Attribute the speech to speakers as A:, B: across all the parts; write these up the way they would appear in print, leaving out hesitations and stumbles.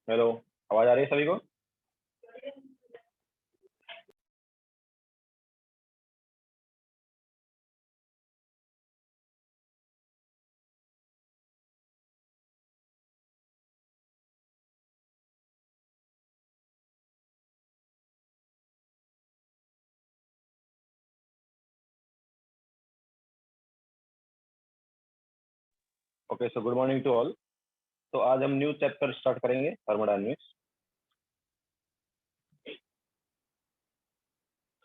A: Hello. आवाज आ रही है सभी को? Okay, so good morning to all. तो आज हम न्यू चैप्टर स्टार्ट करेंगे थर्मोडायनेमिक्स।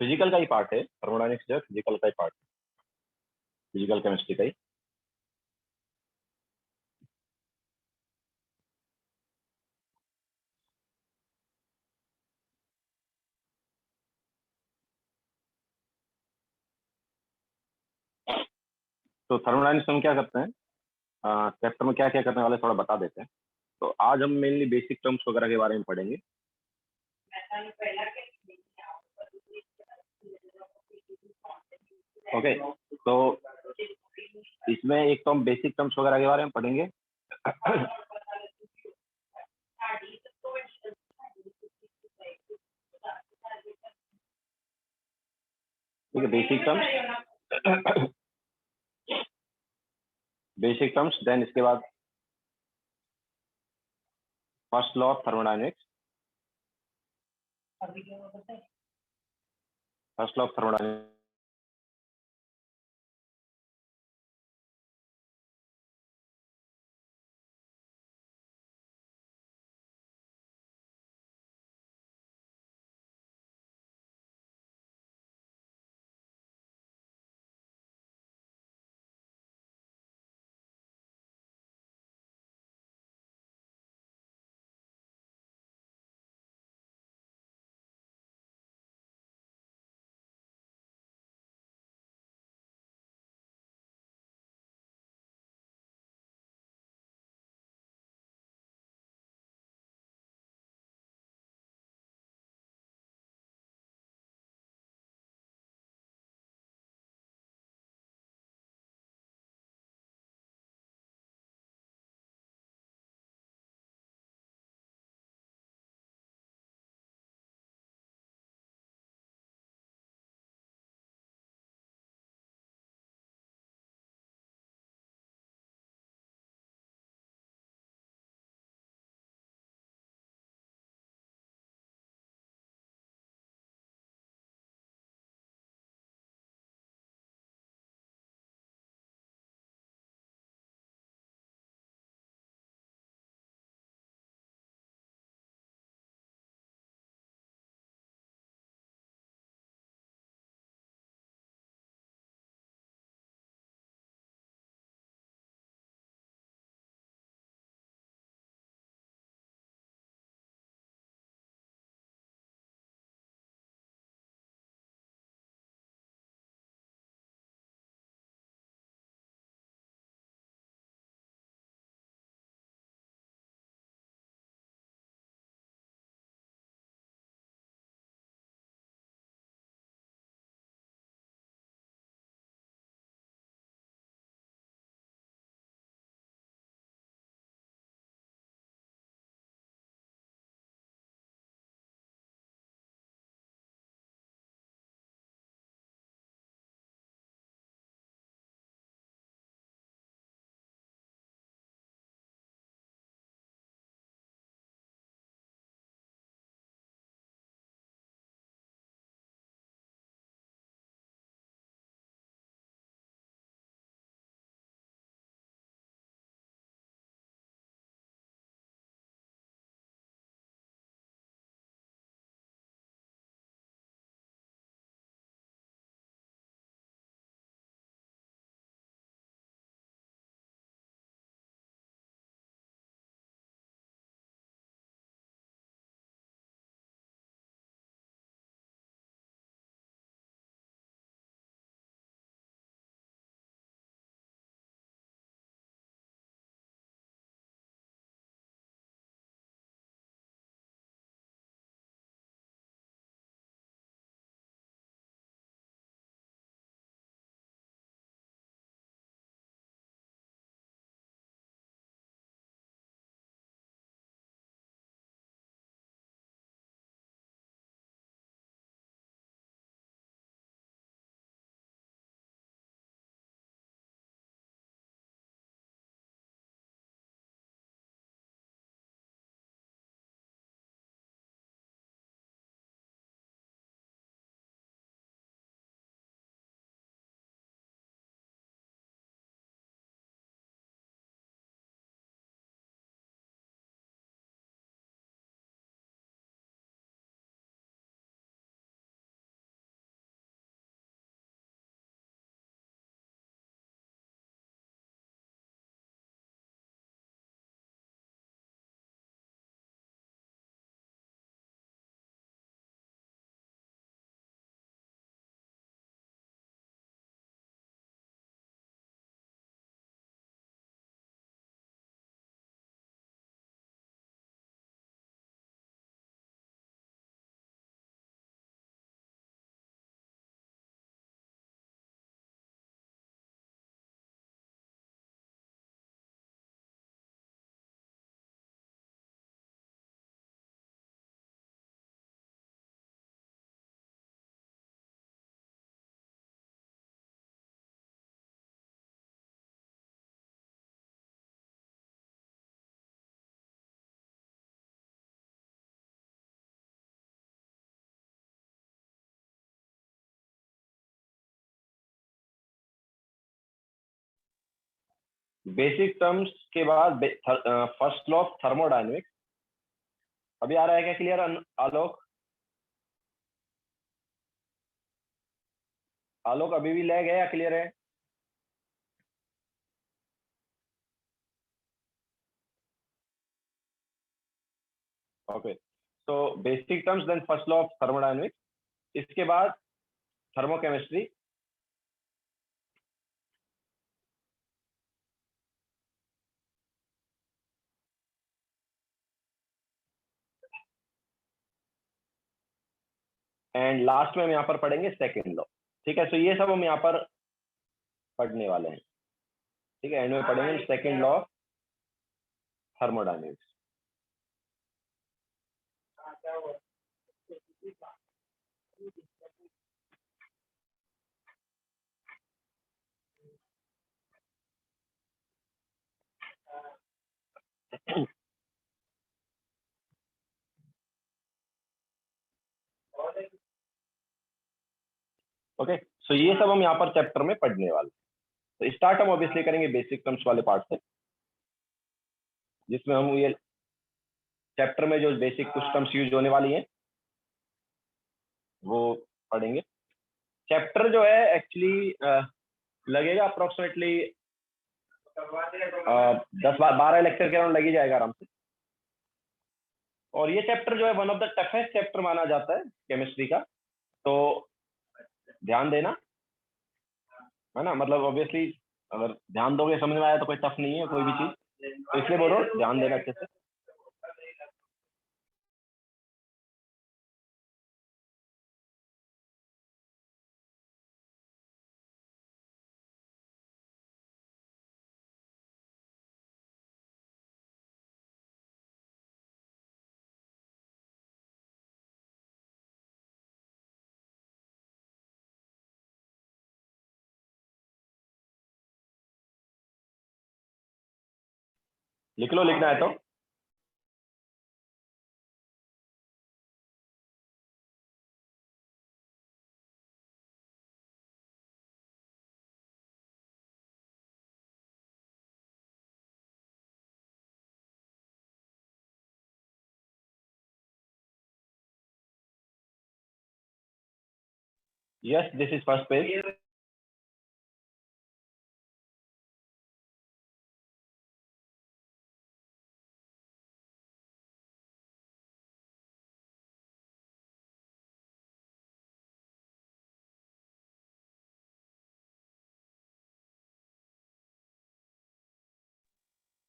A: फिजिकल का ही पार्ट है थर्मोडायनेमिक्स, जो फिजिकल का ही पार्ट है, फिजिकल केमिस्ट्री का ही। तो थर्मोडायनेमिक्स में हम क्या करते हैं, चैप्टर में क्या क्या करने वाले थोड़ा बता देते हैं। तो आज हम मेनली बेसिक टर्म्स वगैरह के बारे में पढ़ेंगे। ओके, तो इसमें एक तो हम बेसिक टर्म्स वगैरह के बारे में पढ़ेंगे। ठीक है, बेसिक टर्म्स देन इसके बाद first law of thermodynamics. First law of thermodynamics basic terms के बाद फर्स्ट लॉ ऑफ थर्मोडायनेमिक्स। अभी आ रहा है क्या क्लियर आलोक? आलोक अभी भी लैग है या क्लियर है? ओके, तो basic terms then first law of thermodynamics, इसके बाद थर्मोकेमिस्ट्री, एंड लास्ट में हम यहाँ पर पढ़ेंगे सेकेंड लॉ। ठीक है, तो ये सब हम यहाँ पर पढ़ने वाले हैं। ठीक है, एंड में पढ़ेंगे second law of thermodynamics. Okay, so ये सब हम यहाँ पर चैप्टर में पढ़ने वाले हैं। तो स्टार्ट हम ऑब्वियसली करेंगे बेसिक टर्म्स वाले पार्ट से, जिसमें हम ये चैप्टर में जो बेसिक कुछ टर्म्स यूज होने वाली हैं वो पढ़ेंगे। चैप्टर जो है एक्चुअली लगेगा अप्रोक्सीमेटली 10-12 लेक्चर के अराउंड लग ही जाएगा आराम से। और ये चैप्टर जो है one of the toughest chapter माना जाता है केमिस्ट्री का, तो ध्यान देना, है ना। मतलब ऑब्वियसली अगर ध्यान दोगे समझ में आया तो कोई टफ नहीं है कोई भी चीज, तो इसलिए बोल रहा हूँ ध्यान देना अच्छे से। लिख लो, लिखना है तो। Yes, this is first page.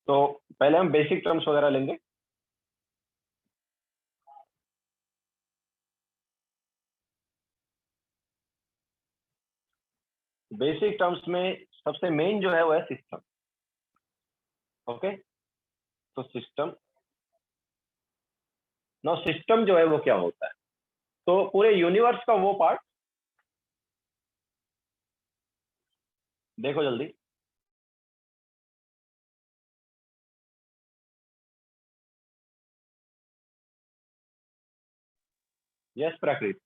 A: तो पहले हम बेसिक टर्म्स वगैरह लेंगे। बेसिक टर्म्स में सबसे मेन जो है वो है सिस्टम। ओके, तो सिस्टम, नो सिस्टम जो है वो क्या होता है, तो पूरे यूनिवर्स का वो पार्ट, देखो जल्दी। यस प्रकृति।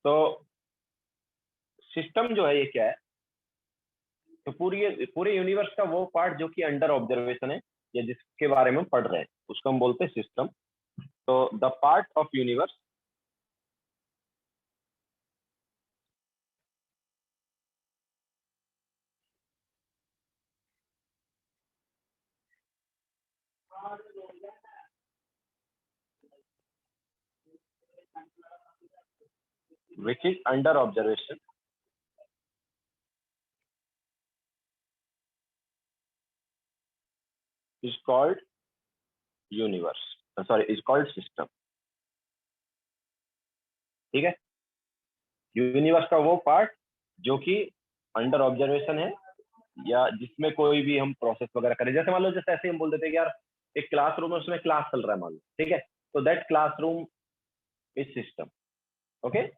A: तो सिस्टम जो है ये क्या है, तो पूरे यूनिवर्स का वो पार्ट जो कि अंडर ऑब्जर्वेशन है या जिसके बारे में पढ़ रहे हैं उसको हम बोलते हैं सिस्टम। तो the part of universe which is under observation is called universe, sorry, is called system। ठीक है, यूनिवर्स का वो पार्ट जो कि अंडर ऑब्जर्वेशन है या जिसमें कोई भी हम प्रोसेस वगैरह करें, जैसे मान लो जैसे ऐसे हम बोल देते हैं कि यार एक क्लासरूम है उसमें क्लास चल रहा है मान लो, ठीक है, तो that classroom is system. Okay,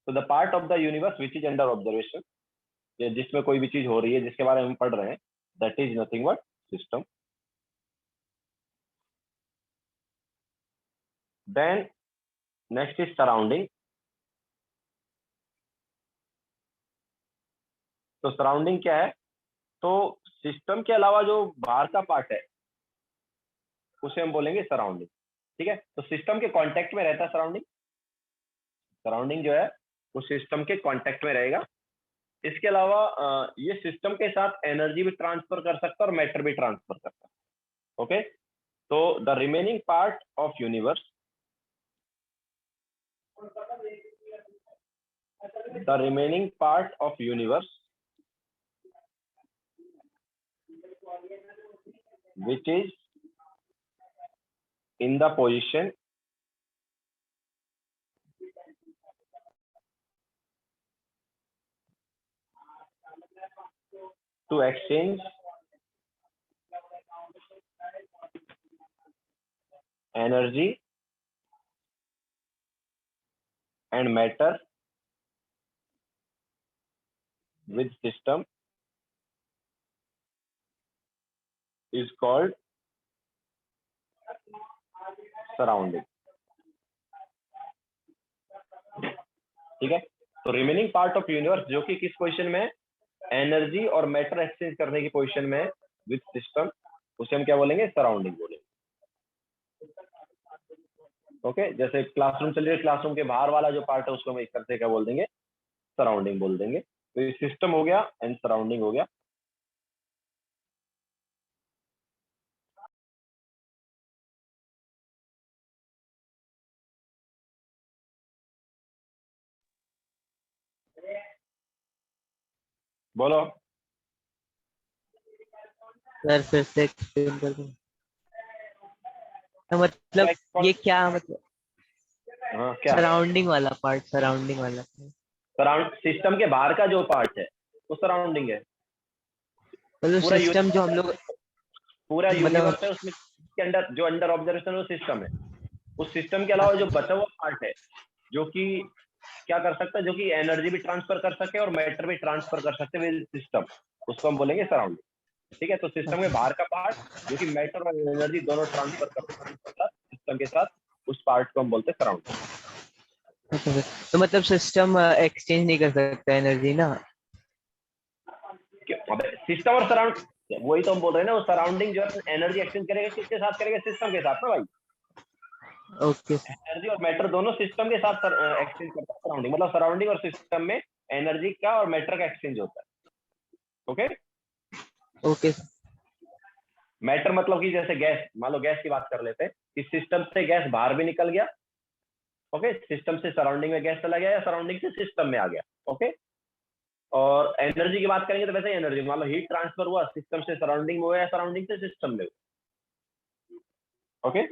A: so the part of the universe which is under observation या जिसमें कोई भी चीज हो रही है जिसके बारे में हम पढ़ रहे हैं, that is nothing but system. Then next is surrounding. तो सराउंडिंग क्या है? तो सिस्टम के अलावा जो बाहर का पार्ट है उसे हम बोलेंगे सराउंडिंग। ठीक है, तो सिस्टम के कांटेक्ट में रहता है सराउंडिंग। सराउंडिंग जो है वो सिस्टम के कांटेक्ट में रहेगा। इसके अलावा ये सिस्टम के साथ एनर्जी भी ट्रांसफर कर सकता है और मैटर भी ट्रांसफर कर सकता है। ओके, तो the remaining part of universe, the remaining part of universe which is in the position to exchange energy and matter with system is called surrounding। ठीक है, तो रिमेनिंग पार्ट ऑफ यूनिवर्स जो कि किस पोजीशन में है, energy और matter exchange करने की पोजीशन में विद सिस्टम, उसे हम क्या बोलेंगे, सराउंडिंग बोलेंगे। ओके, जैसे क्लासरूम चल रही है, क्लासरूम के बाहर वाला जो पार्ट है उसको हम एक तरह से क्या बोल देंगे, सराउंडिंग बोल देंगे। तो ये सिस्टम हो गया एंड सराउंडिंग हो गया। बोलो
B: सर फिर से एक्सप्लेन कर दूं? तो मतलब ये क्या मतलब
A: हाँ क्या,
B: सराउंडिंग वाला पार्ट, सराउंडिंग वाला
A: सराउंड सिस्टम के बाहर का जो पार्ट है वो सराउंडिंग है।
B: मतलब
A: पूरा
B: सिस्टम जो
A: यूनिवर्स
B: हम
A: है,
B: लोग
A: पूरा
B: मतलब
A: यूनिवर्स है, उसमें के अंदर जो अंडर ऑब्जर्वेशन वो सिस्टम है। उस सिस्टम के अलावा जो बचा हुआ पार्ट है जो कि क्या कर सकता है, जो कि एनर्जी भी ट्रांसफर कर सके और मैटर भी ट्रांसफर कर सकते विद सिस्टम, उसको हम बोलेंगे सराउंडिंग। ठीक है, तो सिस्टम के बाहर का पार्ट जो कि मैटर और एनर्जी दोनों ट्रांसफर कर सकता सिस्टम के साथ, उस पार्ट को हम बोलते हैं सराउंडिंग।
B: तो मतलब सिस्टम एक्सचेंज नहीं कर सकता एनर्जी ना?
A: सिस्टम और सराउंड, वही तो हम बोल रहे हैं ना, वो सराउंडिंग जो है एनर्जी एक्सचेंज करेगा किसके साथ करेगा, सिस्टम के साथ ना भाई।
B: ओके
A: एनर्जी और मैटर दोनों सिस्टम के साथ एक्सचेंज करता है सराउंडिंग, मतलब सराउंडिंग और सिस्टम में एनर्जी का और मैटर का एक्सचेंज होता है। ओके,
B: ओके
A: मैटर मतलब कि जैसे गैस, मान लो गैस की बात कर लेते हैं कि सिस्टम से गैस बाहर भी निकल गया। ओके, सिस्टम से सराउंडिंग में गैस चला गया या सराउंडिंग से सिस्टम में आ गया। ओके, और एनर्जी की बात करेंगे तो वैसे ही एनर्जी, मान लो हीट ट्रांसफर हुआ सिस्टम से सराउंडिंग में हुआ या सराउंडिंग से सिस्टम में। ओके।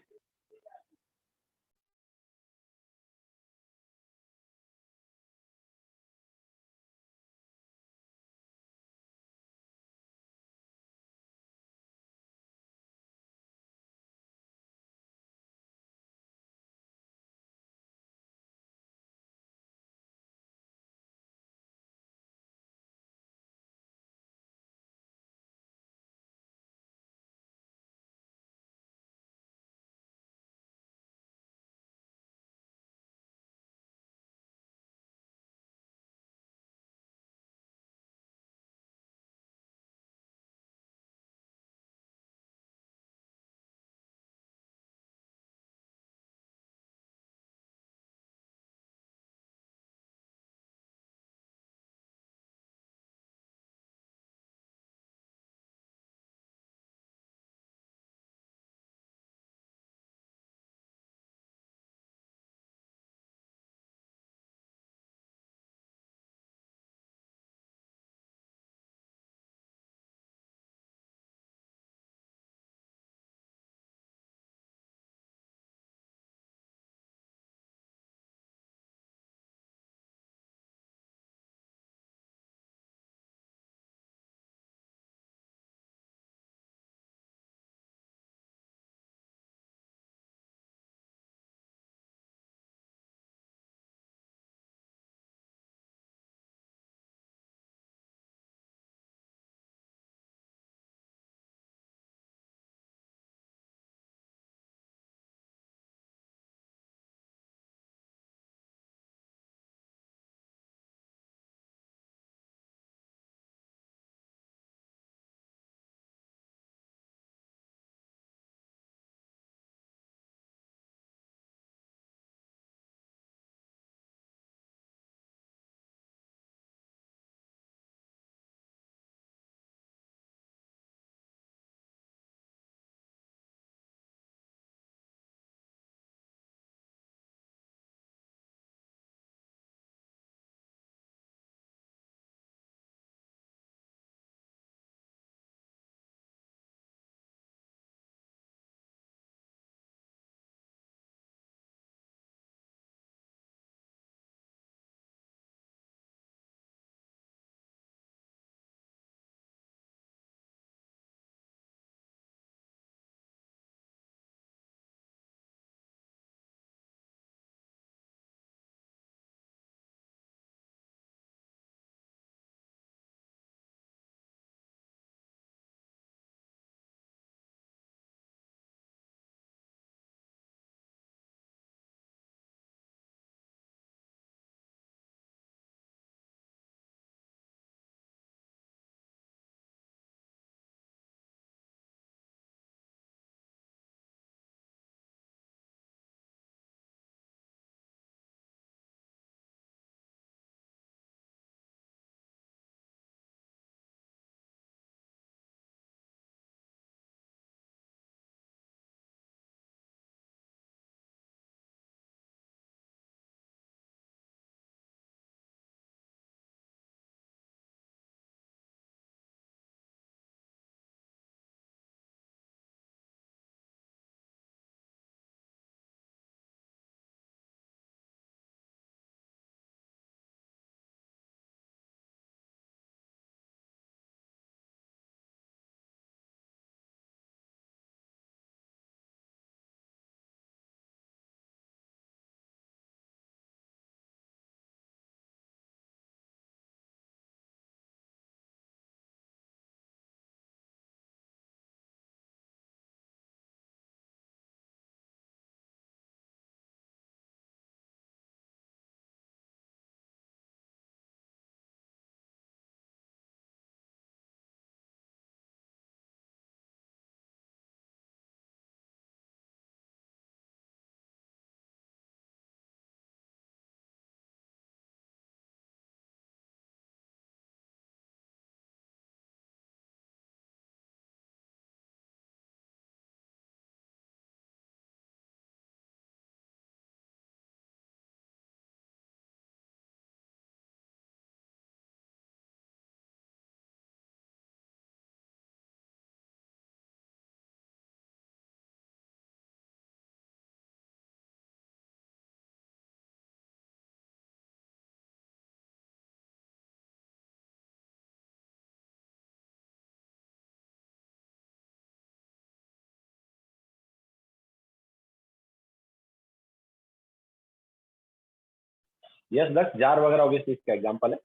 A: यस दक्ष, जार वगैरह ऑब्वियसली इसका एग्जांपल है।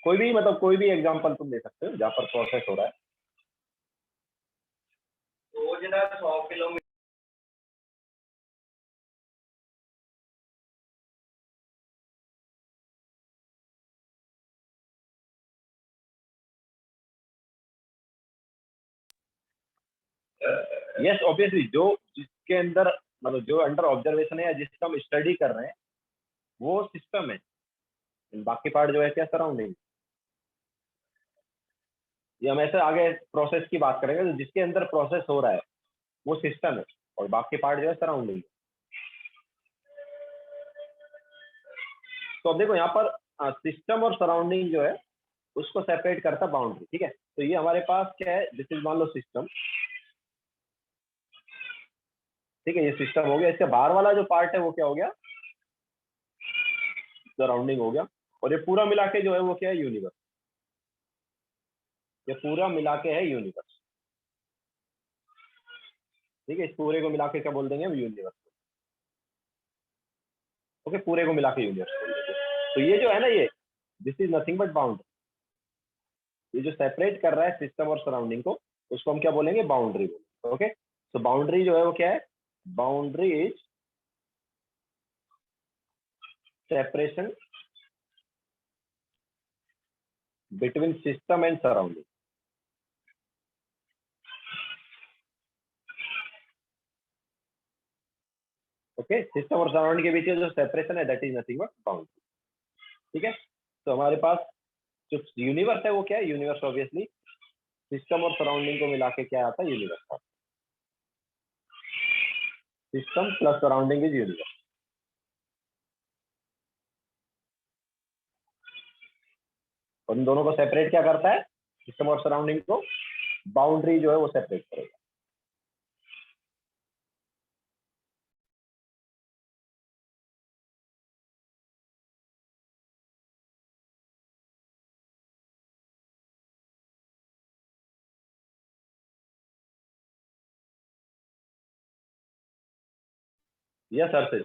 A: कोई भी मतलब कोई भी एग्जांपल तुम दे सकते हो जहाँ पर प्रोसेस हो रहा है।
C: रोज ना 100 किलोमीटर।
A: यस ऑब्वियसली, जो जिसके अंदर मतलब जो अंडर ऑब्जर्वेशन है या जिसका हम स्टडी कर रहे हैं वो सिस्टम है, बाकी पार्ट जो है क्या सराउंडिंग। ये हम ऐसे आगे प्रोसेस की बात करेंगे, तो जिसके अंदर प्रोसेस हो रहा है वो सिस्टम है और बाकी पार्ट जो है सराउंडिंग। तो अब देखो यहाँ पर सिस्टम और सराउंडिंग जो है उसको सेपरेट करता बाउंड्री, ठीक है। तो ये हमारे पास क्या है, दिस इज मान लो सिस्टम, ठीक है, ये सिस्टम हो गया। इसके बाहर वाला जो पार्ट है वो क्या हो गया, सराउंडिंग हो गया। और ये पूरा मिला के जो है वो क्या है, यूनिवर्स। ये पूरा मिला के है यूनिवर्स, ठीक है। इस पूरे को मिला के क्या बोल देंगे हम, यूनिवर्स। ओके, पूरे को मिला के यूनिवर्स बोल देंगे। तो ये जो है ना, ये this is nothing but boundary. ये जो सेपरेट कर रहा है सिस्टम और सराउंडिंग को, उसको हम क्या बोलेंगे, बाउंड्री बोलेंगे। ओके, तो बाउंड्री जो है वो क्या है, boundary is separation between system and surrounding. Okay, system और सराउंडिंग के बीच में जो सेपरेशन है that is nothing but boundary, ठीक है। तो हमारे पास जो यूनिवर्स है वो क्या है, यूनिवर्स ऑब्वियसली सिस्टम और सराउंडिंग को मिला के क्या आता है, यूनिवर्स आता है। System plus surrounding is universe. और इन दोनों को सेपरेट क्या करता है, सिस्टम और सराउंडिंग को बाउंड्री जो है वो सेपरेट करेगा। Yes sir.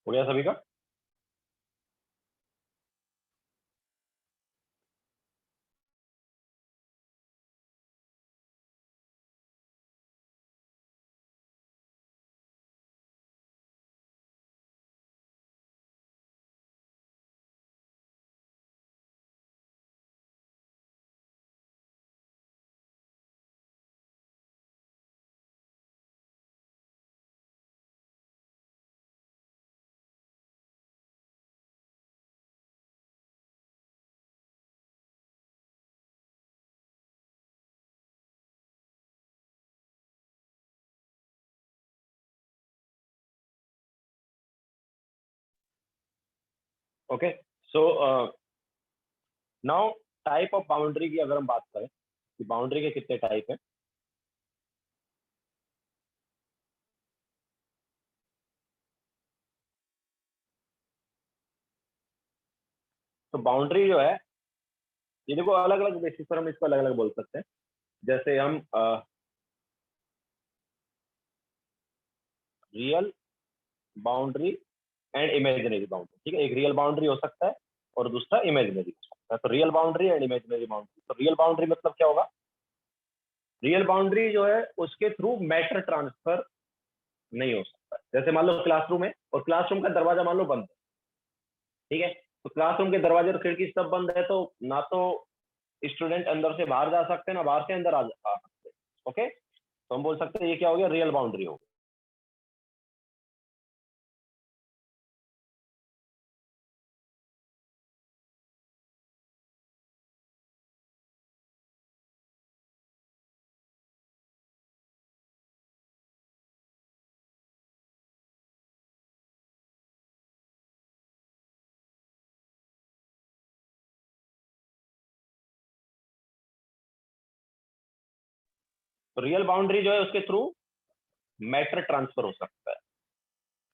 A: हो गया सभी का? Okay, so now type of boundary की अगर हम बात करें कि बाउंड्री के कितने टाइप है, तो बाउंड्री जो है ये देखो अलग अलग बेसिस पर हम इसको अलग अलग बोल सकते हैं। जैसे हम real boundary and imaginary boundary, ठीक है, एक रियल बाउंड्री हो सकता है और दूसरा इमेजिनरी हो सकता है। तो real boundary and imaginary boundary, तो रियल बाउंड्री मतलब क्या होगा? रियल बाउंड्री जो है उसके थ्रू मैटर ट्रांसफर नहीं हो सकता। जैसे मान लो क्लासरूम है और क्लासरूम का दरवाजा मान लो बंद है, ठीक है, तो क्लासरूम के दरवाजे और खिड़की सब बंद है, तो ना तो स्टूडेंट अंदर से बाहर जा सकते हैं ना बाहर से अंदर आ सकते हैं। ओके, तो हम बोल सकते हैं ये क्या हो गया? रियल बाउंड्री हो गई। तो रियल बाउंड्री जो है उसके थ्रू मैटर ट्रांसफर हो सकता है,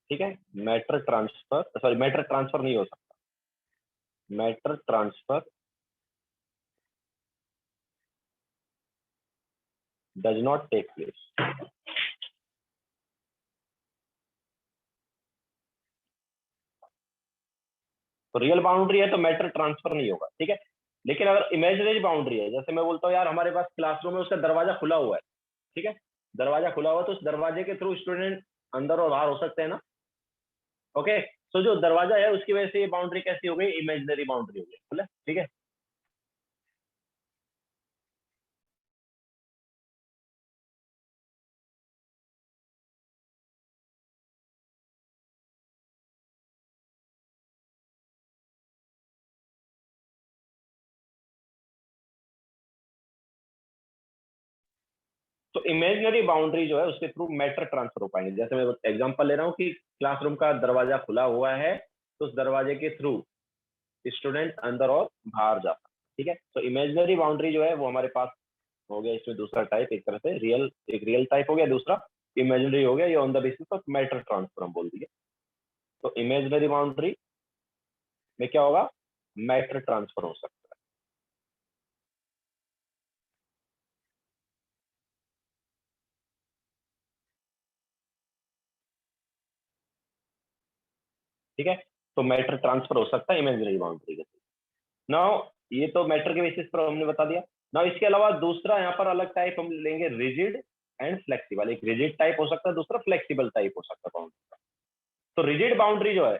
A: ठीक है, matter transfer, sorry matter transfer नहीं हो सकता, matter transfer does not take place. तो रियल बाउंड्री है तो मैटर ट्रांसफर नहीं होगा, ठीक है। लेकिन अगर इमेजिनरी बाउंड्री है, जैसे मैं बोलता हूँ यार हमारे पास क्लासरूम में उसका दरवाजा खुला हुआ है, ठीक है, दरवाजा खुला हुआ है तो उस दरवाजे के थ्रू स्टूडेंट अंदर और बाहर हो सकते हैं ना। ओके, तो जो दरवाजा है उसकी वजह से ये बाउंड्री कैसी हो गई? इमेजिनरी बाउंड्री हो गई, ठीक है। तो इमेजिनरी बाउंड्री जो है उसके थ्रू मैटर ट्रांसफर हो पाएंगे। जैसे मैं एग्जांपल ले रहा हूँ कि क्लासरूम का दरवाजा खुला हुआ है तो उस दरवाजे के थ्रू स्टूडेंट अंदर और बाहर जा सकते, ठीक है। तो इमेजिनरी बाउंड्री जो है वो हमारे पास हो गया, इसमें दूसरा टाइप एक तरह से रियल, एक रियल टाइप हो गया, दूसरा इमेजिनरी हो गया, ये on the basis of matter transfer हम बोल दिए। तो इमेजिनरी बाउंड्री में क्या होगा? मैटर ट्रांसफर हो सकता है। ठीक है, तो मैटर ट्रांसफर हो सकता है इमेजिनरी बाउंड्री के थ्रू। नाउ ये तो मैटर के बेसिस पर हमने बता दिया। नाउ इसके अलावा दूसरा यहाँ पर अलग टाइप हम लेंगे, रिजिड एंड फ्लेक्सिबल। एक रिजिड टाइप हो सकता है, दूसरा फ्लेक्सिबल टाइप हो सकता है बाउंड्री का। तो रिजिड बाउंड्री जो है,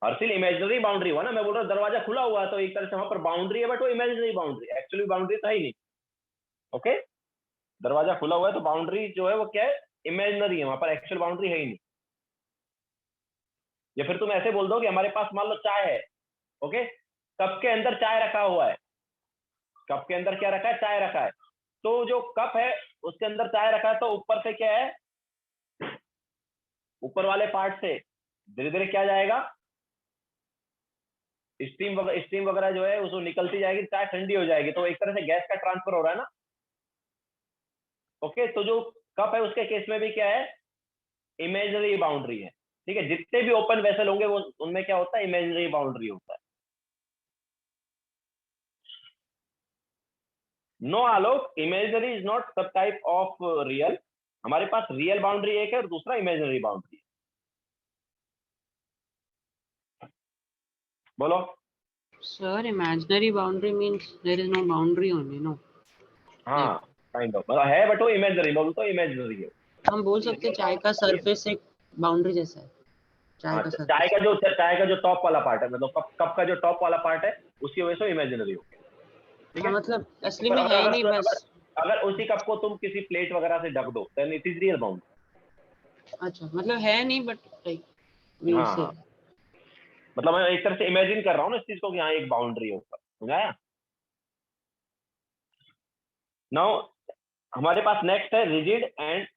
A: हर्षिल इमेजिनरी बाउंड्री हुआ ना, मैं बोल रहा हूँ दरवाजा खुला हुआ है तो एक तरह से वहां पर बाउंड्री है, बट वो इमेजिनरी बाउंड्री, एक्चुअली बाउंड्री तो है ही नहीं। ओके, दरवाजा खुला हुआ है तो बाउंड्री जो है वो क्या है? इमेजिनरी है, वहां पर एक्चुअल बाउंड्री है ही नहीं। या फिर तुम ऐसे बोल दो कि हमारे पास मान लो चाय है, ओके, कप के अंदर चाय रखा हुआ है, कप के अंदर क्या रखा है? चाय रखा है। तो जो कप है उसके अंदर चाय रखा है, तो ऊपर से क्या है? ऊपर वाले पार्ट से धीरे धीरे क्या जाएगा? स्टीम वगैरह जो है उसको निकलती जाएगी, चाय ठंडी हो जाएगी, तो एक तरह से गैस का ट्रांसफर हो रहा है ना। ओके, तो जो कप है उसके केस में भी क्या है? इमेजिनरी बाउंड्री है, ठीक है। जितने भी ओपन वेसल होंगे वो उनमें क्या होता है? इमेजिनरी बाउंड्री होता है। No Alok, imaginary is not sub type of real, हमारे पास रियल बाउंड्री एक है और दूसरा इमेजिनरी बाउंड्री है। बोलो।
D: Sir, imaginary boundary means there is no boundary only, no?
A: हाँ काइंड ऑफ, मतलब है बट वो इमेजिनरी, बोल तो इमेजिनरी है।
D: हम बोल सकते हैं चाय का सरफेस एक बाउंड्री जैसा है। चाय
A: हाँ,
D: का
A: चाय
D: सरफेस।
A: का जो टॉप वाला पार्ट है, मतलब कप का जो टॉप वाला पार्ट है उसकी वजह से इमेजिनरी हो गया। ठीक
D: हाँ,
A: है,
D: मतलब असली
A: पर
D: में है नहीं,
A: अगर
D: बस।
A: अगर उसी कप को तुम किसी प्लेट वगैरह से ढक दो then it is real boundary.
D: अच्छा, मतलब है नहीं बट लाइक
A: हाँ
D: से।
A: हाँ, मतलब मैं एक तरह से इमेजिन कर रहा हूँ ना इस चीज को कि यहाँ एक बाउंड्री है ऊपर, समझाया। नाउ हमारे पास नेक्स्ट है रिजिड एंड,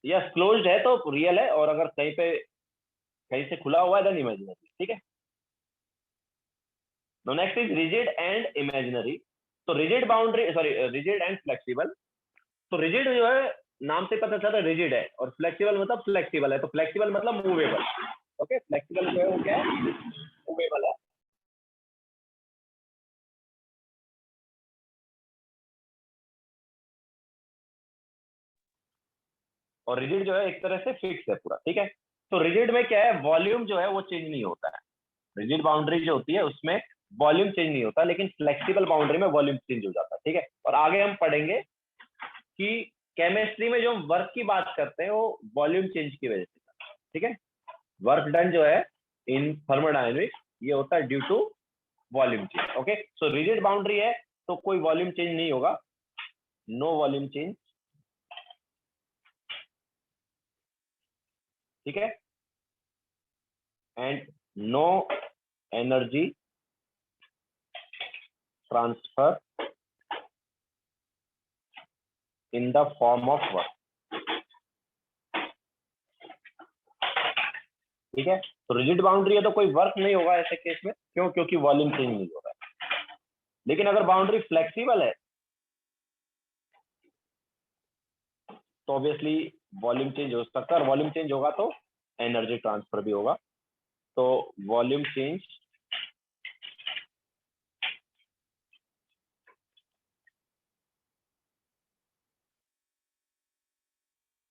A: यस क्लोज्ड है तो रियल है, और अगर कहीं से खुला हुआ है देन इमेजिनरी। ठीक है, no next is rigid and imaginary. तो rigid boundary, sorry rigid and flexible. तो रिजिड जो है नाम से पता चलता है रिजिड है, और फ्लेक्सिबल मतलब फ्लेक्सिबल है। तो फ्लेक्सिबल मतलब मूवेबल। ओके, फ्लेक्सिबल जो है वो क्या है, मूवेबल है। और रिजिड जो है एक तरह से फिक्स है पूरा। ठीक है, तो रिजिड में क्या है, वॉल्यूम जो है वो चेंज नहीं होता है। रिजिड बाउंड्री जो होती है उसमें वॉल्यूम चेंज नहीं होता, लेकिन फ्लेक्सिबल बाउंड्री में वॉल्यूम चेंज हो जाता है। ठीक है, और आगे हम पढ़ेंगे कि केमिस्ट्री में जो हम वर्क की बात करते हैं वो वॉल्यूम चेंज की वजह से। ठीक है, वर्क डन जो है इन थर्मोडायनेमिक्स ये होता है due to volume change. Okay, so rigid boundary है तो कोई वॉल्यूम चेंज नहीं होगा, नो वॉल्यूम चेंज। ठीक है, and no energy transfer in the form of work. ठीक है, तो रिजिड बाउंड्री है तो कोई वर्क नहीं होगा ऐसे केस में, क्यों, क्योंकि वॉल्यूम चेंज नहीं हो रहा है। लेकिन अगर बाउंड्री फ्लेक्सिबल है तो ऑब्वियसली वॉल्यूम चेंज हो सकता है, और वॉल्यूम चेंज होगा तो एनर्जी ट्रांसफर भी होगा। तो volume change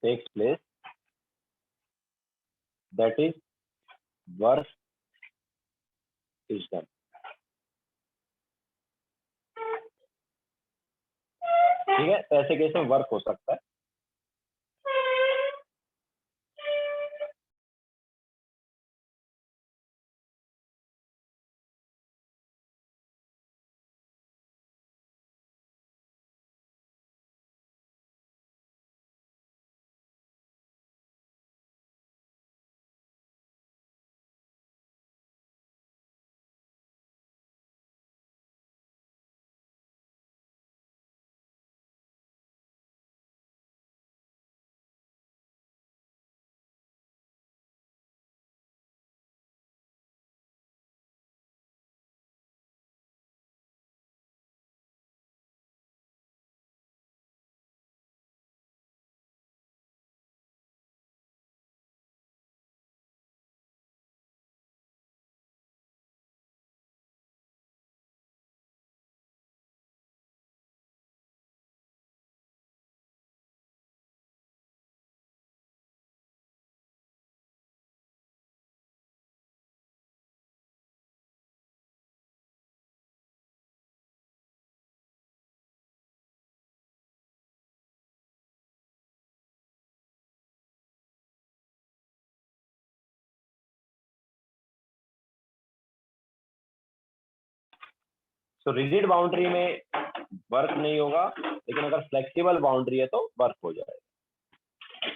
A: takes place, that is work is done। ठीक है, तो ऐसे केस में वर्क हो सकता है। तो रिजिड बाउंड्री में वर्क नहीं होगा, लेकिन अगर फ्लेक्सिबल बाउंड्री है तो वर्क हो जाएगा।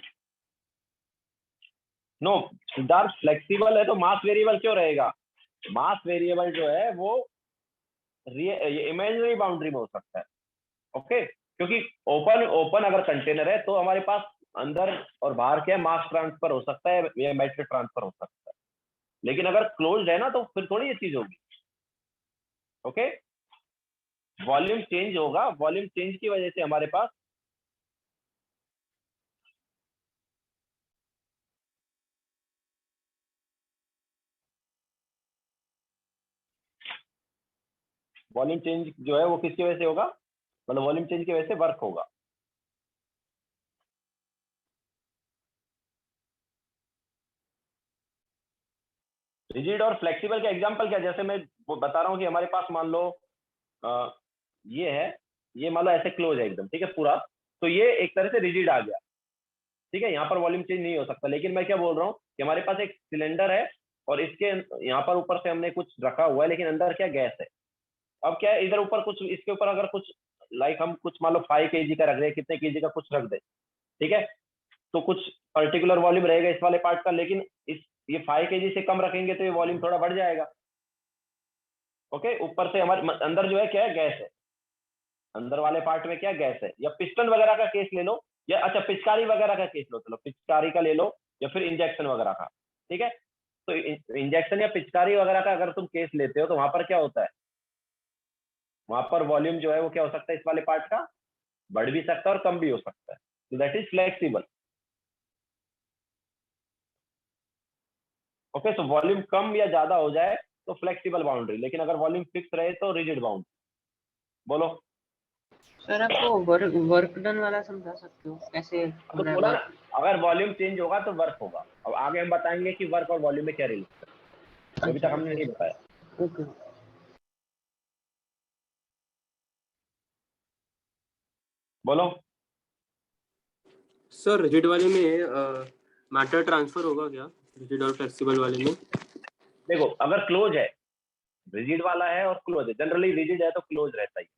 A: नो सिद्धार्थ, फ्लेक्सिबल है तो मास वेरिएबल क्यों रहेगा? मास वेरिएबल जो है वो इमेजिनरी बाउंड्री में हो सकता है। ओके, क्योंकि ओपन ओपन अगर कंटेनर है तो हमारे पास अंदर और बाहर क्या मास ट्रांसफर हो सकता है या मैटर ट्रांसफर हो सकता है, लेकिन अगर क्लोज्ड है ना तो फिर थोड़ी ये चीज होगी। ओके, वॉल्यूम चेंज होगा, वॉल्यूम चेंज की वजह से हमारे पास वॉल्यूम चेंज जो है वो किसकी वजह से होगा, मतलब वॉल्यूम चेंज की वजह से वर्क होगा। रिजिड और फ्लेक्सिबल का एग्जांपल क्या, जैसे मैं वो बता रहा हूँ कि हमारे पास मान लो ये है, ये मान लो ऐसे क्लोज है एकदम, ठीक है पूरा, तो ये एक तरह से रिजिड आ गया, ठीक है, यहाँ पर वॉल्यूम चेंज नहीं हो सकता। लेकिन मैं क्या बोल रहा हूँ कि हमारे पास एक सिलेंडर है और इसके यहाँ पर ऊपर से हमने कुछ रखा हुआ है, लेकिन अंदर क्या गैस है। अब क्या है, इधर ऊपर कुछ, इसके ऊपर अगर कुछ लाइक हम कुछ मान लो 5 kg का रख रहे हैं, कितने kg का कुछ रख दे, ठीक है, तो कुछ पर्टिकुलर वॉल्यूम रहेगा इस वाले पार्ट का, लेकिन इस ये 5 kg से कम रखेंगे तो ये वॉल्यूम थोड़ा बढ़ जाएगा। ओके, ऊपर से हमारे अंदर जो है क्या है, गैस है, अंदर वाले पार्ट में क्या गैस है। या पिस्टन वगैरह का केस ले लो, या अच्छा पिचकारी वगैरह का केस लो, चलो पिचकारी का ले लो, या फिर इंजेक्शन वगैरह का, ठीक है। तो इंजेक्शन या पिचकारी वगैरह का अगर तुम केस लेते हो तो वहां पर क्या होता है, वहां पर वॉल्यूम जो है वो क्या हो सकता है, इस वाले पार्ट का बढ़ भी सकता है और कम भी हो सकता है, तो दैट इज फ्लेक्सिबल। ओके, तो वॉल्यूम कम या ज्यादा हो जाए तो फ्लेक्सिबल बाउंड्री, लेकिन अगर वॉल्यूम फिक्स रहे तो रिजिड बाउंड्री। बोलो।
D: सर आप वो वर्क डन वाला समझा सकते हो कैसे हो
A: तो
D: रहा है
A: बोला ना,
D: वर्क?
A: अगर वॉल्यूम चेंज होगा तो वर्क होगा। अब आगे हम बताएंगे कि वर्क और वॉल्यूम में क्या रिलेशन है, अभी
D: अच्छा
A: तक हमने नहीं बताया।
D: ओके।
A: बोलो।
E: सर रिजिड वाले में मैटर ट्रांसफर होगा क्या, रिजिड और फ्लेक्सिबल वाले में?
A: देखो, अगर क्लोज है, रिजिड वाला है और क्लोज है, जनरली रिजिड है तो क्लोज रहता ही है,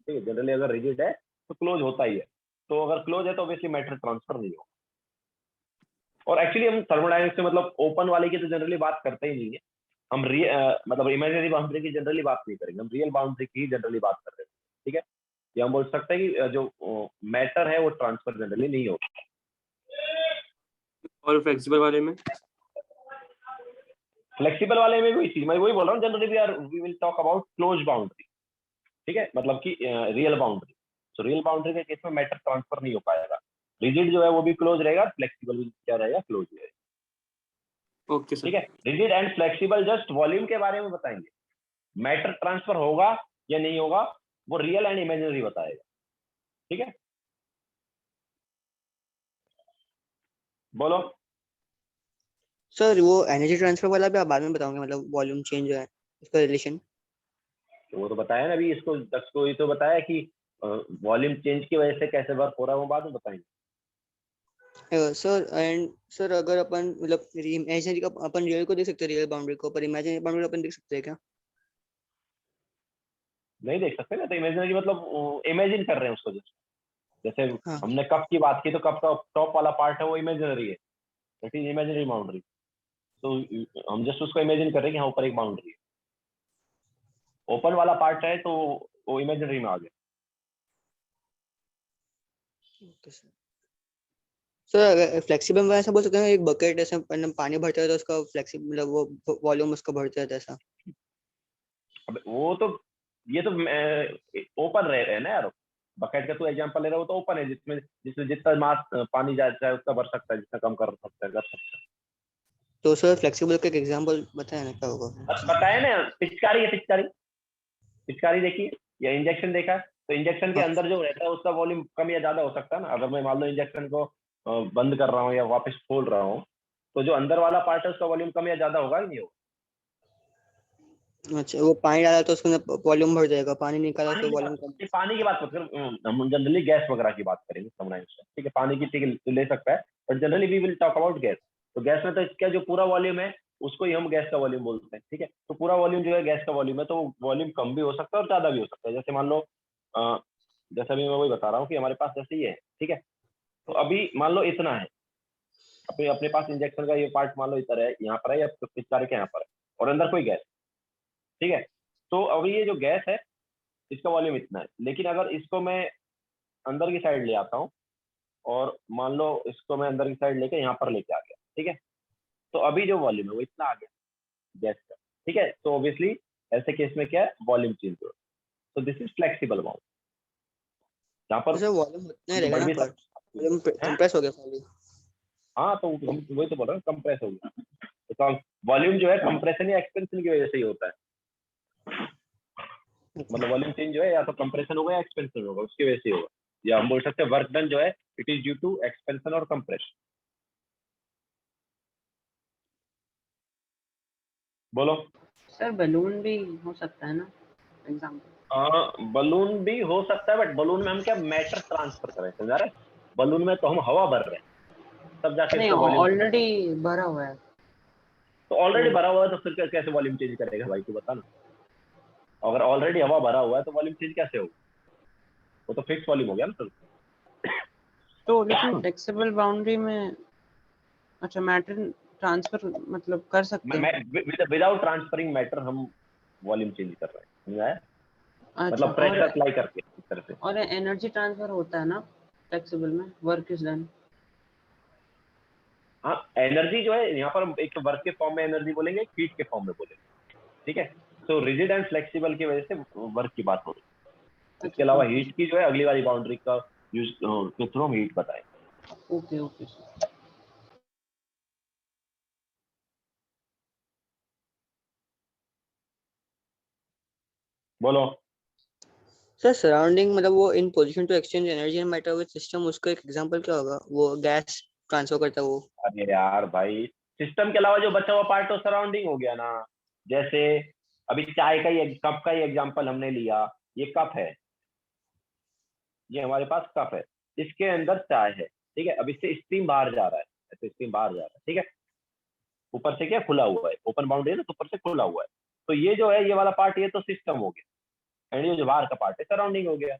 A: ठीक है, जनरली अगर रिजिड है तो क्लोज होता ही है। तो अगर क्लोज है तो ऑब्वियसली मैटर ट्रांसफर नहीं होगा। और एक्चुअली हम थर्मोडायनेमिक्स से मतलब ओपन वाले की तो जनरली बात करते ही नहीं है, हम मतलब इमेजिनरी बाउंड्री की जनरली बात नहीं करेंगे, हम रियल बाउंड्री की जनरली बात कर रहे हैं, ठीक है। ये हम बोल सकते हैं कि जो मैटर है वो ट्रांसफर जनरली नहीं होता।
E: और फ्लेक्सिबल वाले में?
A: फ्लेक्सिबल वाले में वही चीज, मैं वही बोल रहा हूँ, generally we will talk about close boundary, ठीक है, मतलब कि रियल बाउंड्री। तो रियल बाउंड्री के केस में मैटर ट्रांसफर नहीं हो पाएगा, रिजिड जो है वो भी क्लोज रहेगा, फ्लेक्सिबल भी क्या रहेगा, क्लोज रहेगा।
E: ओके
A: ठीक
E: सर।
A: है, rigid and flexible just volume के बारे में बताएंगे, मैटर ट्रांसफर होगा या नहीं होगा वो रियल एंड इमेजिनरी बताएगा, ठीक है। बोलो।
B: सर वो एनर्जी ट्रांसफर वाला भी आप बाद में बताओगे, मतलब वॉल्यूम चेंज है उसका रिलेशन?
A: तो वो तो बताया ना अभी, इसको दक्ष को ये तो बताया कि वॉल्यूम चेंज की वजह से कैसे वर्क हो रहा है वो बाद में बताएंगे।
B: सर एंड सर अगर अपन मतलब इमेजिनरी का अपन रियल को देख सकते हैं, रियल बाउंड्री को, पर इमेजिनरी बाउंड्री अपन देख सकते हैं क्या?
A: नहीं देख सकते ना, तो इमेजिनरी मतलब इमेजिन कर रहे हैं उसको, जैसे
B: हाँ।
A: हमने कप की बात की तो कप का टॉप वाला पार्ट है वो इमेजिनरी है, दैट इज इमेजिनरी बाउंड्री। तो हम जस्ट उसको इमेजिन कर रहे हैं कि हाँ ऊपर एक बाउंड्री है। ओपन वाला पार्ट है तो वो इमेजिनरी में आ गया।
B: Okay sir. सर अगर फ्लेक्सिबल में ऐसा बोल सकते हैं, एक बकेट ऐसे मतलब पानी भरता है तो उसका फ्लेक्सिबल मतलब वो वॉल्यूम उसका बढ़ता है ऐसा?
A: अब वो तो, ये तो ओपन रह रहे हैं ना यार, बकेट का तो एग्जांपल ले रहा हो तो ओपन है, जिसमें जिसमें जितना मास पानी जाता है उतना भर सकता है, जितना कम कर सकता है कर सकता है।
B: तो सर फ्लेक्सिबल का एक एग्जांपल बताया ना, क्या होगा?
A: बस बताया ना, पिचकारी है, पिचकारी, पिचकारी देखिए या इंजेक्शन देखा है, तो इंजेक्शन के
B: हाँ।
A: अंदर जो रहता है उसका वॉल्यूम कम या ज्यादा हो सकता है ना। अगर मैं मान लो इंजेक्शन को बंद कर रहा हूँ या वापस खोल रहा हूँ, तो जो अंदर वाला पार्ट है उसका वॉल्यूम कम या ज्यादा होगा ही नहीं होगा।
B: अच्छा, वो पानी डाला तो उसके अंदर वॉल्यूम बढ़ जाएगा, पानी निकाला
A: पानी
B: तो
A: की
B: वॉल्यूम
A: बात,
B: कम?
A: ये पानी की बात मत कर, हम जनरली गैस वगैरह की बात करेंगे समझाएंगे, ठीक है, पानी की ठीक है, ले सकता है, but generally we will talk about gas. तो गैस में तो इसका जो पूरा वॉल्यूम है उसको ही हम गैस का वॉल्यूम बोलते हैं, ठीक है। तो पूरा वॉल्यूम जो है गैस का वॉल्यूम है, तो वॉल्यूम कम भी हो सकता है और ज्यादा भी हो सकता है। जैसे मान लो जैसे अभी मैं वही बता रहा हूँ कि हमारे पास जैसे ही है, ठीक है, तो अभी मान लो इतना है, अपने अपने पास इंजेक्शन का ये पार्ट मान लो इधर है, यहाँ पर है, या पिचकारी के यहाँ पर है, और अंदर कोई गैस, ठीक है। तो अभी ये जो गैस है इसका वॉल्यूम इतना है, लेकिन अगर इसको मैं अंदर की साइड ले आता हूँ और मान लो इसको मैं अंदर की साइड लेके यहाँ पर लेके आ गया, ठीक है, तो अभी जो वॉल्यूम है वो इतना आ गया गैस का, ठीक है। तो ऑब्वियसली ऐसे केस में क्या है, वॉल्यूम चेंज हो, तो दिस इज फ्लेक्सिबल अमाउंट, जहाँ पर
B: तो सर वॉल्यूम उतना ही रहेगा
A: बढ़
B: ना,
A: भी
B: पर
A: सकता
B: वॉल्यूम
A: है।
B: कंप्रेस हो गया खाली?
A: हाँ, तो हम वही तो बोल रहे हैं, कंप्रेस हो गया, तो वॉल्यूम जो है कंप्रेशन या एक्सपेंशन की वजह से ही होता है, मतलब वॉल्यूम चेंज जो है या तो कंप्रेशन होगा या एक्सपेंशन होगा, उसकी वजह से ही होगा। या हम बोल सकते हैं वर्क डन जो है it is due to expansion और कंप्रेशन। बोलो।
D: सर बलून भी हो सकता है ना एग्जाम्पल?
A: बलून भी हो सकता है, बट बलून में हम क्या मैटर ट्रांसफर कर रहे हैं, समझा रहे? बलून में तो हम हवा भर रहे हैं, तब जाके
D: नहीं,
A: इसका वॉल्यूम।
D: ऑलरेडी भरा हुआ है।
A: तो ऑलरेडी
D: तो
A: भरा हुआ है तो फिर कैसे वॉल्यूम चेंज करेगा भाई, तू बता ना। अगर ऑलरेडी हवा भरा हुआ है तो वॉल्यूम चेंज कैसे होगा? वो तो फिक्स वॉल्यूम हो गया ना
D: तो लेकिन फ्लेक्सिबल बाउंड्री में अच्छा मैटर ट्रांसफर मतलब कर सकते हैं।
A: विदाउट ट्रांसफरिंग मैटर हम वॉल्यूम चेंज कर रहे हैं, समझा?
D: अच्छा,
A: मतलब प्रेशर अप्लाई करके इस तरह से।
D: और एनर्जी ट्रांसफर होता है ना फ्लेक्सिबल में, वर्क इज डन।
A: हाँ, एनर्जी जो है यहाँ पर एक वर्क के फॉर्म में एनर्जी बोलेंगे, हीट के फॉर्म में बोलेंगे, ठीक है? तो रिजिड एंड फ्लेक्सिबल की वजह से वर्क की बात हो रही है। इसके
D: अच्छा,
A: अलावा
D: ओके
A: हीट की जो है अगली वाली बाउंड्री का यूज के थ्रू हम हीट बताएं।
D: Okay okay sir.
A: बोलो।
B: सर सराउंडिंग मतलब वो in position to exchange energy and matter with system, उसका एक एग्जांपल क्या होगा? वो गैस ट्रांसफर करता है वो।
A: अरे यार भाई, सिस्टम के अलावा जो बचा हुआ पार्ट तो सराउंडिंग हो गया ना। जैसे अभी चाय का ही कप का ही एग्जांपल हमने लिया। ये कप है, ये हमारे पास कप है, इसके अंदर चाय है, ठीक है? अब इससे स्टीम बाहर जा रहा है, ऐसे स्टीम बाहर जा रहा है, ठीक है? ऊपर से क्या खुला हुआ है, ओपन बाउंड्री है ना, तो ऊपर से खुला हुआ है। तो ये जो है, ये वाला पार्ट, ये तो सिस्टम हो गया, एंड ये जो बाहर का पार्ट है सराउंडिंग हो गया।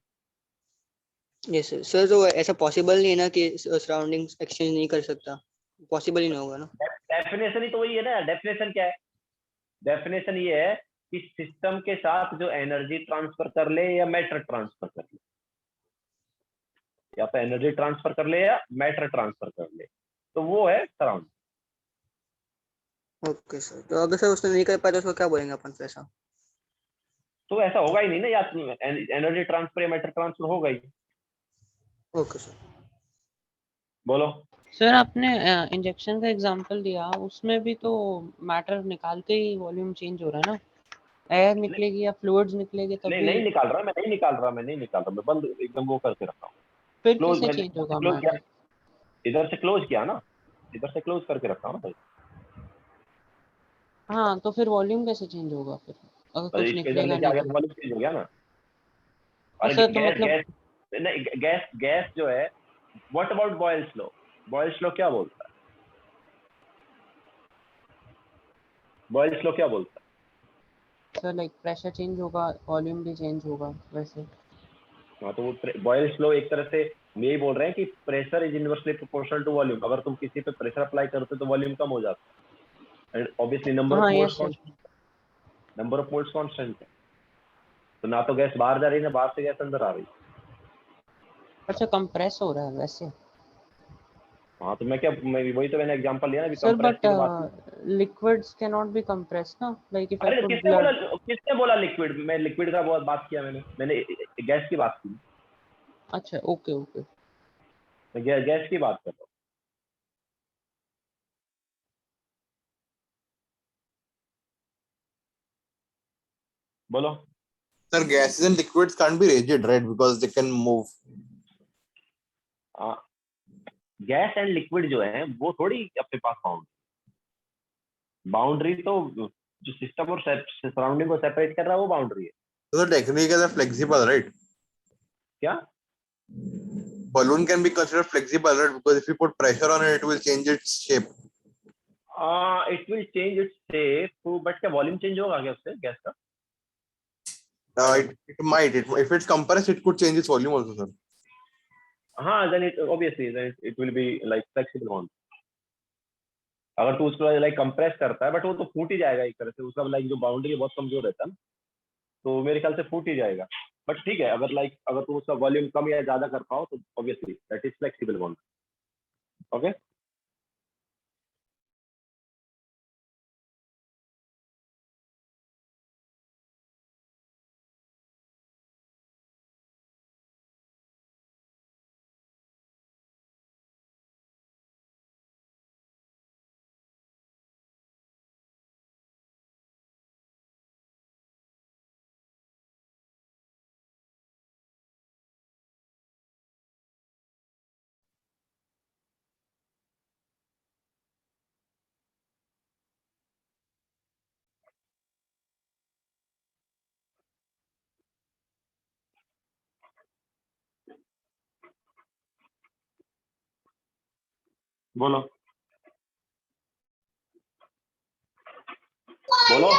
B: Yes sir. सर तो ऐसा पॉसिबल नहीं है ना कि सराउंडिंग्स एक्सचेंज नहीं कर सकता? पॉसिबल ही नहीं होगा ना।
A: डेफिनेशन ही तो वही है ना। डेफिनेशन क्या है? डेफिनेशन ये है कि सिस्टम के साथ जो एनर्जी ट्रांसफर कर ले या मैटर ट्रांसफर कर ले, या तो एनर्जी ट्रांसफर कर ले या मैटर ट्रांसफर कर ले, तो वो है सराउंड।
B: ओके सर, तो अगर सर उसने नहीं कर पाया तो उसको क्या बोलेंगे अपन फिर ऐसा?
A: तो ऐसा होगा ही नहीं ना, या एनर्जी ट्रांसफर या मैटर ट्रांसफर होगा ही।
B: Okay sir.
A: बोलो।
D: सर आपने इंजेक्शन का एग्जांपल दिया, उसमें भी तो मैटर निकालते ही वॉल्यूम चेंज हो रहा है ना। एयर
A: नहीं
D: निकलेगी या फ्लूइड्स निकलेगी तब
A: नहीं,
D: भी।
A: नहीं निकाल रहा, मैं नहीं निकाल रहा, मैं बंद एकदम वो करके रखा हूँ।
D: फिर
A: क्लोज,
D: कैसे
A: मैंने
D: चेंज होगा
A: क्लोज किया,
D: मैटर?
A: इधर से क्लोज किया ना, इधर से क्लोज करके रखा हूँ ना भाई।
D: हाँ, तो फिर वॉल्यूम कैसे चेंज होगा फिर, अगर
A: और
D: कुछ
A: इसके इधर
D: निकलेगा
A: लेके आ
D: नहीं
A: गया
D: तो?
A: तो वॉल्यूम चेंज हो गया ना।
D: हाँ
A: और
D: सर, तो
A: गैस
D: मतलब
A: गैस नहीं, गैस गैस जो है, what about Boyle's law? Boyle's law क्या बोलता है? बॉयल्स लॉ क्या बोलता
D: सर लाइक प्रेशर चेंज होगा, वॉल्यूम भी चेंज होगा वैसे।
A: है? हाँ, तो वो बॉयल्स लॉ एक तरह से हम यही बोल रहे हैं कि pressure is inversely proportional to volume. अगर तुम किसी पे प्रेशर अप्लाई करते हो तो वॉल्यूम कम हो जाता है, एंड ऑब्वियसली
D: हाँ yes sir.
A: Number of moles constant है। तो ना तो गैस बाहर जा रही है, ना बाहर से गैस अंदर आ रही है।
D: अच्छा, कंप्रेस हो रहा है वैसे।
A: हाँ, तो मैं वही तो मैंने एग्जांपल लिया ना, अभी
D: सर
A: कंप्रेस
D: बट
A: की तो बात की।
D: Liquids can not be compress ना, लाइक इफ आई
A: अरे
D: पुट
A: किसने बोला?
D: ब्लड।
A: किसने बोला लिक्विड? मैं लिक्विड का बहुत बात किया, मैंने गैस की बात की।
D: अच्छा ओके ओके।
A: मैं गैस की बात कर रहा हूँ। बोलो।
F: Sir, gases and liquids can't be rigid, right? Because they can move.
A: Gas and liquid जो है वो थोड़ी अपने पास बाउंड्री तो जो सिस्टम और सराउंडिंग को सेपरेट कर रहा है वो बाउंड्री है।
F: So technically, they're flexible, right?
A: क्या?
F: Balloon can be considered flexible, right? Because if you put pressure on it, it will change its shape.
A: It will change its shape, but क्या volume change होगा क्या उससे, gas का?
F: It might. If it's compressed, it could change its volume also, sir.
A: हाँ, then it obviously it will be like flexible bond. अगर तू उसको like compress करता है, बट वो तो फूट ही जाएगा एक तरह से, उसका लाइक जो बाउंड्री है बहुत कमजोर रहता है ना, तो मेरे ख्याल से फूट ही जाएगा। बट ठीक है, अगर तुम उसका वॉल्यूम कम या ज्यादा कर पाओ तो obviously that is flexible bond. Okay. बोलो बोलो।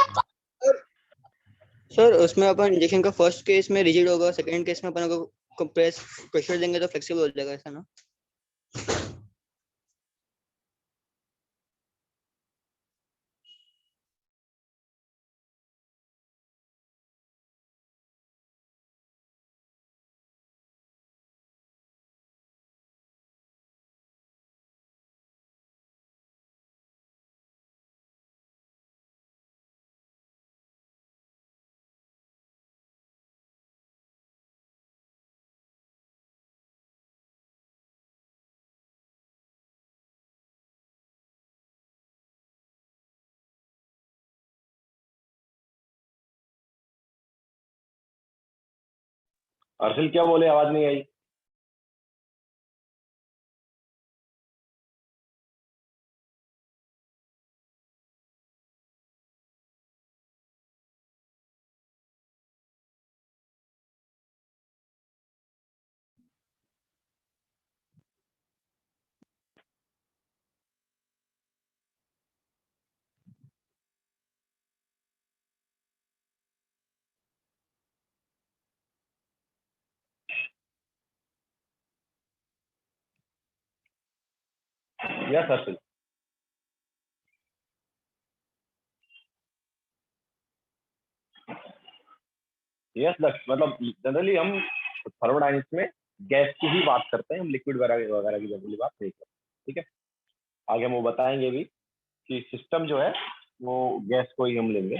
B: सर उसमें अपन इंजेक्शन का फर्स्ट केस में रिजिड होगा, सेकंड केस में अपन को कंप्रेस प्रेशर देंगे तो फ्लेक्सिबल हो जाएगा, ऐसा ना?
A: अर्शिल क्या बोले, आवाज नहीं आई। यस अर्शिल। यस दक्ष, मतलब जनरली हम थर्मोडायनेमिक्स में गैस की ही बात करते हैं, हम लिक्विड वगैरह वगैरह की जनरली बात नहीं करते। ठीक है, आगे हम वो बताएंगे भी कि सिस्टम जो है वो गैस को ही हम लेंगे।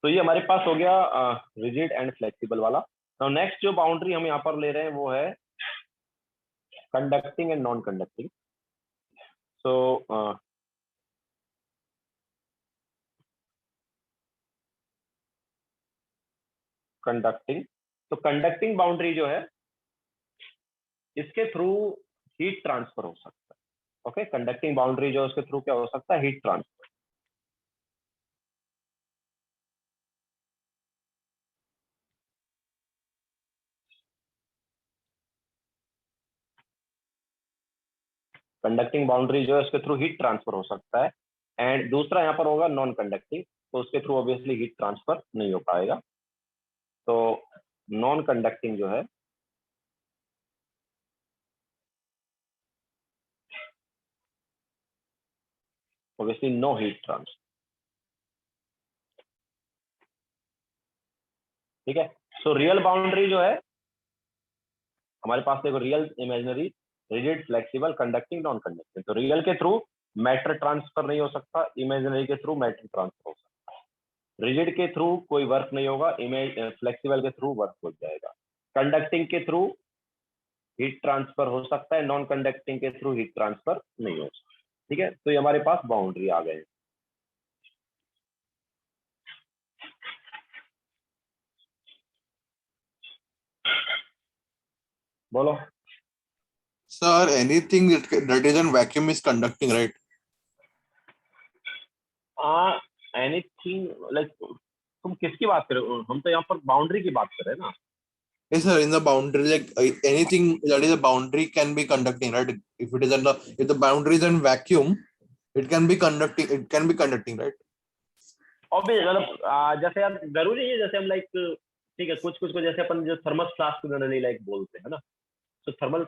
A: तो ये हमारे पास हो गया रिजिड एंड फ्लेक्सिबल वाला। तो नेक्स्ट जो बाउंड्री हम यहाँ पर ले रहे हैं वो है conducting and non conducting. So conducting, तो कंडक्टिंग बाउंड्री जो है इसके थ्रू हीट ट्रांसफर हो सकता है। ओके, कंडक्टिंग बाउंड्री जो है उसके थ्रू क्या हो सकता है, हीट ट्रांसफर। कंडक्टिंग बाउंड्री जो है उसके थ्रू हीट ट्रांसफर हो सकता है। एंड दूसरा यहाँ पर होगा नॉन कंडक्टिंग, तो उसके थ्रू ऑब्वियसली हीट ट्रांसफर नहीं हो पाएगा। तो नॉन कंडक्टिंग जो है ऑब्वियसली नो हीट ट्रांसफर। ठीक है, सो रियल बाउंड्री जो है हमारे पास, देखो real, imaginary, rigid, flexible, conducting, non conducting. तो रियल के थ्रू मैटर ट्रांसफर नहीं हो सकता, इमेजिनरी के थ्रू मैटर ट्रांसफर हो सकता है। रिजिड के थ्रू कोई वर्क नहीं होगा, फ्लेक्सिबल के थ्रू वर्क हो जाएगा। कंडक्टिंग के थ्रू हीट ट्रांसफर हो सकता है, नॉन कंडक्टिंग के थ्रू हीट ट्रांसफर नहीं हो सकता। ठीक है, तो ये हमारे पास बाउंड्री आ गए। बोलो।
F: Sir, anything that is in vacuum is conducting, right?
A: Anything like, तुम किसकी बात कर रहे हो? हम तो यहाँ पर बाउंड्री की बात कर रहे हैं ना।
F: Yes, sir. In the boundary, like anything that is a boundary can be conducting, right? If it is in the, if the boundary is in vacuum, it can be conducting. It can be conducting, right?
A: Obvious, मतलब जैसे यार जरूरी है, जैसे हम like, ठीक है, कुछ कुछ को जैसे अपन जो थर्मस फ्लास्क जनरली लाइक बोलते हैं ना, तो थर्मस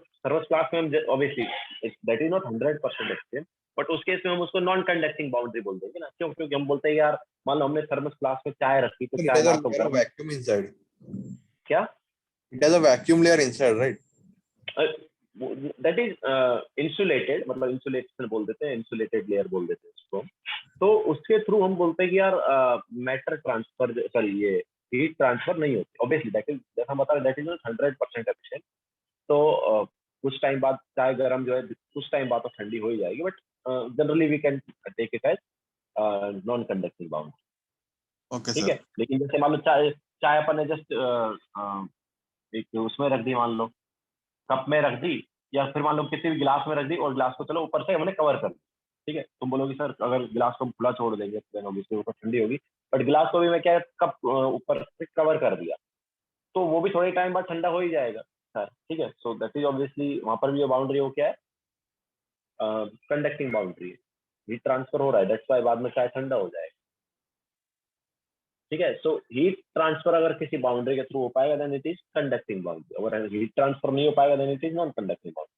A: फ्लास्क में हम obviously that is not 100% exchange, but उस केस में हम उसको नॉन कंडक्टिंग बाउंड्री बोल देंगे ना। क्यों? क्योंकि हम बोलते हैं यार, मान लो हमने थर्मस फ्लास्क में चाय रखी, तो
F: It
A: चाय
F: has
A: ना
F: a
A: तो
F: layer of
A: गर्म,
F: vacuum inside.
A: क्या
F: It has a vacuum layer inside, right?
A: That is insulated, मतलब इंसुलेशन बोल देते हैं, इंसुलेटेड लेयर बोल देते हैं उसको। तो उसके थ्रू हम बोलते हैं कि यार मैटर ट्रांसफर, सॉरी, ये हीट ट्रांसफर नहीं होती ऑब्वियसली। दैट इज, जैसा हम बता रहे, दैट इज 100% एफिशिएंट। तो कुछ टाइम बाद चाय गर्म जो है, कुछ टाइम बाद तो ठंडी हो ही जाएगी, but generally we can take it as non conducting boundary.
F: Okay,
A: ठीक
F: sir.
A: है, लेकिन जैसे मान लो चाय चाय अपन ने जस्ट एक उसमें रख दी, मान लो कप में रख दी, या फिर मान लो किसी भी गिलास में रख दी, और गिलास को चलो ऊपर से हमने कवर कर दिया। ठीक है, तुम बोलोगे सर अगर गिलास को हम खुला छोड़ देंगे तो ऑब्वियसली ऊपर ठंडी होगी, बट गिलास को भी मैं क्या कप ऊपर से कवर कर दिया, तो वो भी थोड़े टाइम बाद ठंडा हो ही जाएगा सर। ठीक है, सो दैट इज ऑब्वियसली, वहां पर भी जो बाउंड्री हो क्या है, कंडक्टिंग बाउंड्री है, हीट ट्रांसफर हो रहा है, दैट्स वाई बाद में चाय ठंडा हो जाएगा। ठीक है, सो हीट ट्रांसफर अगर किसी बाउंड्री के थ्रू हो पाएगा then it is conducting boundary, अगर हीट ट्रांसफर नहीं हो पाएगा then it is non conducting boundary.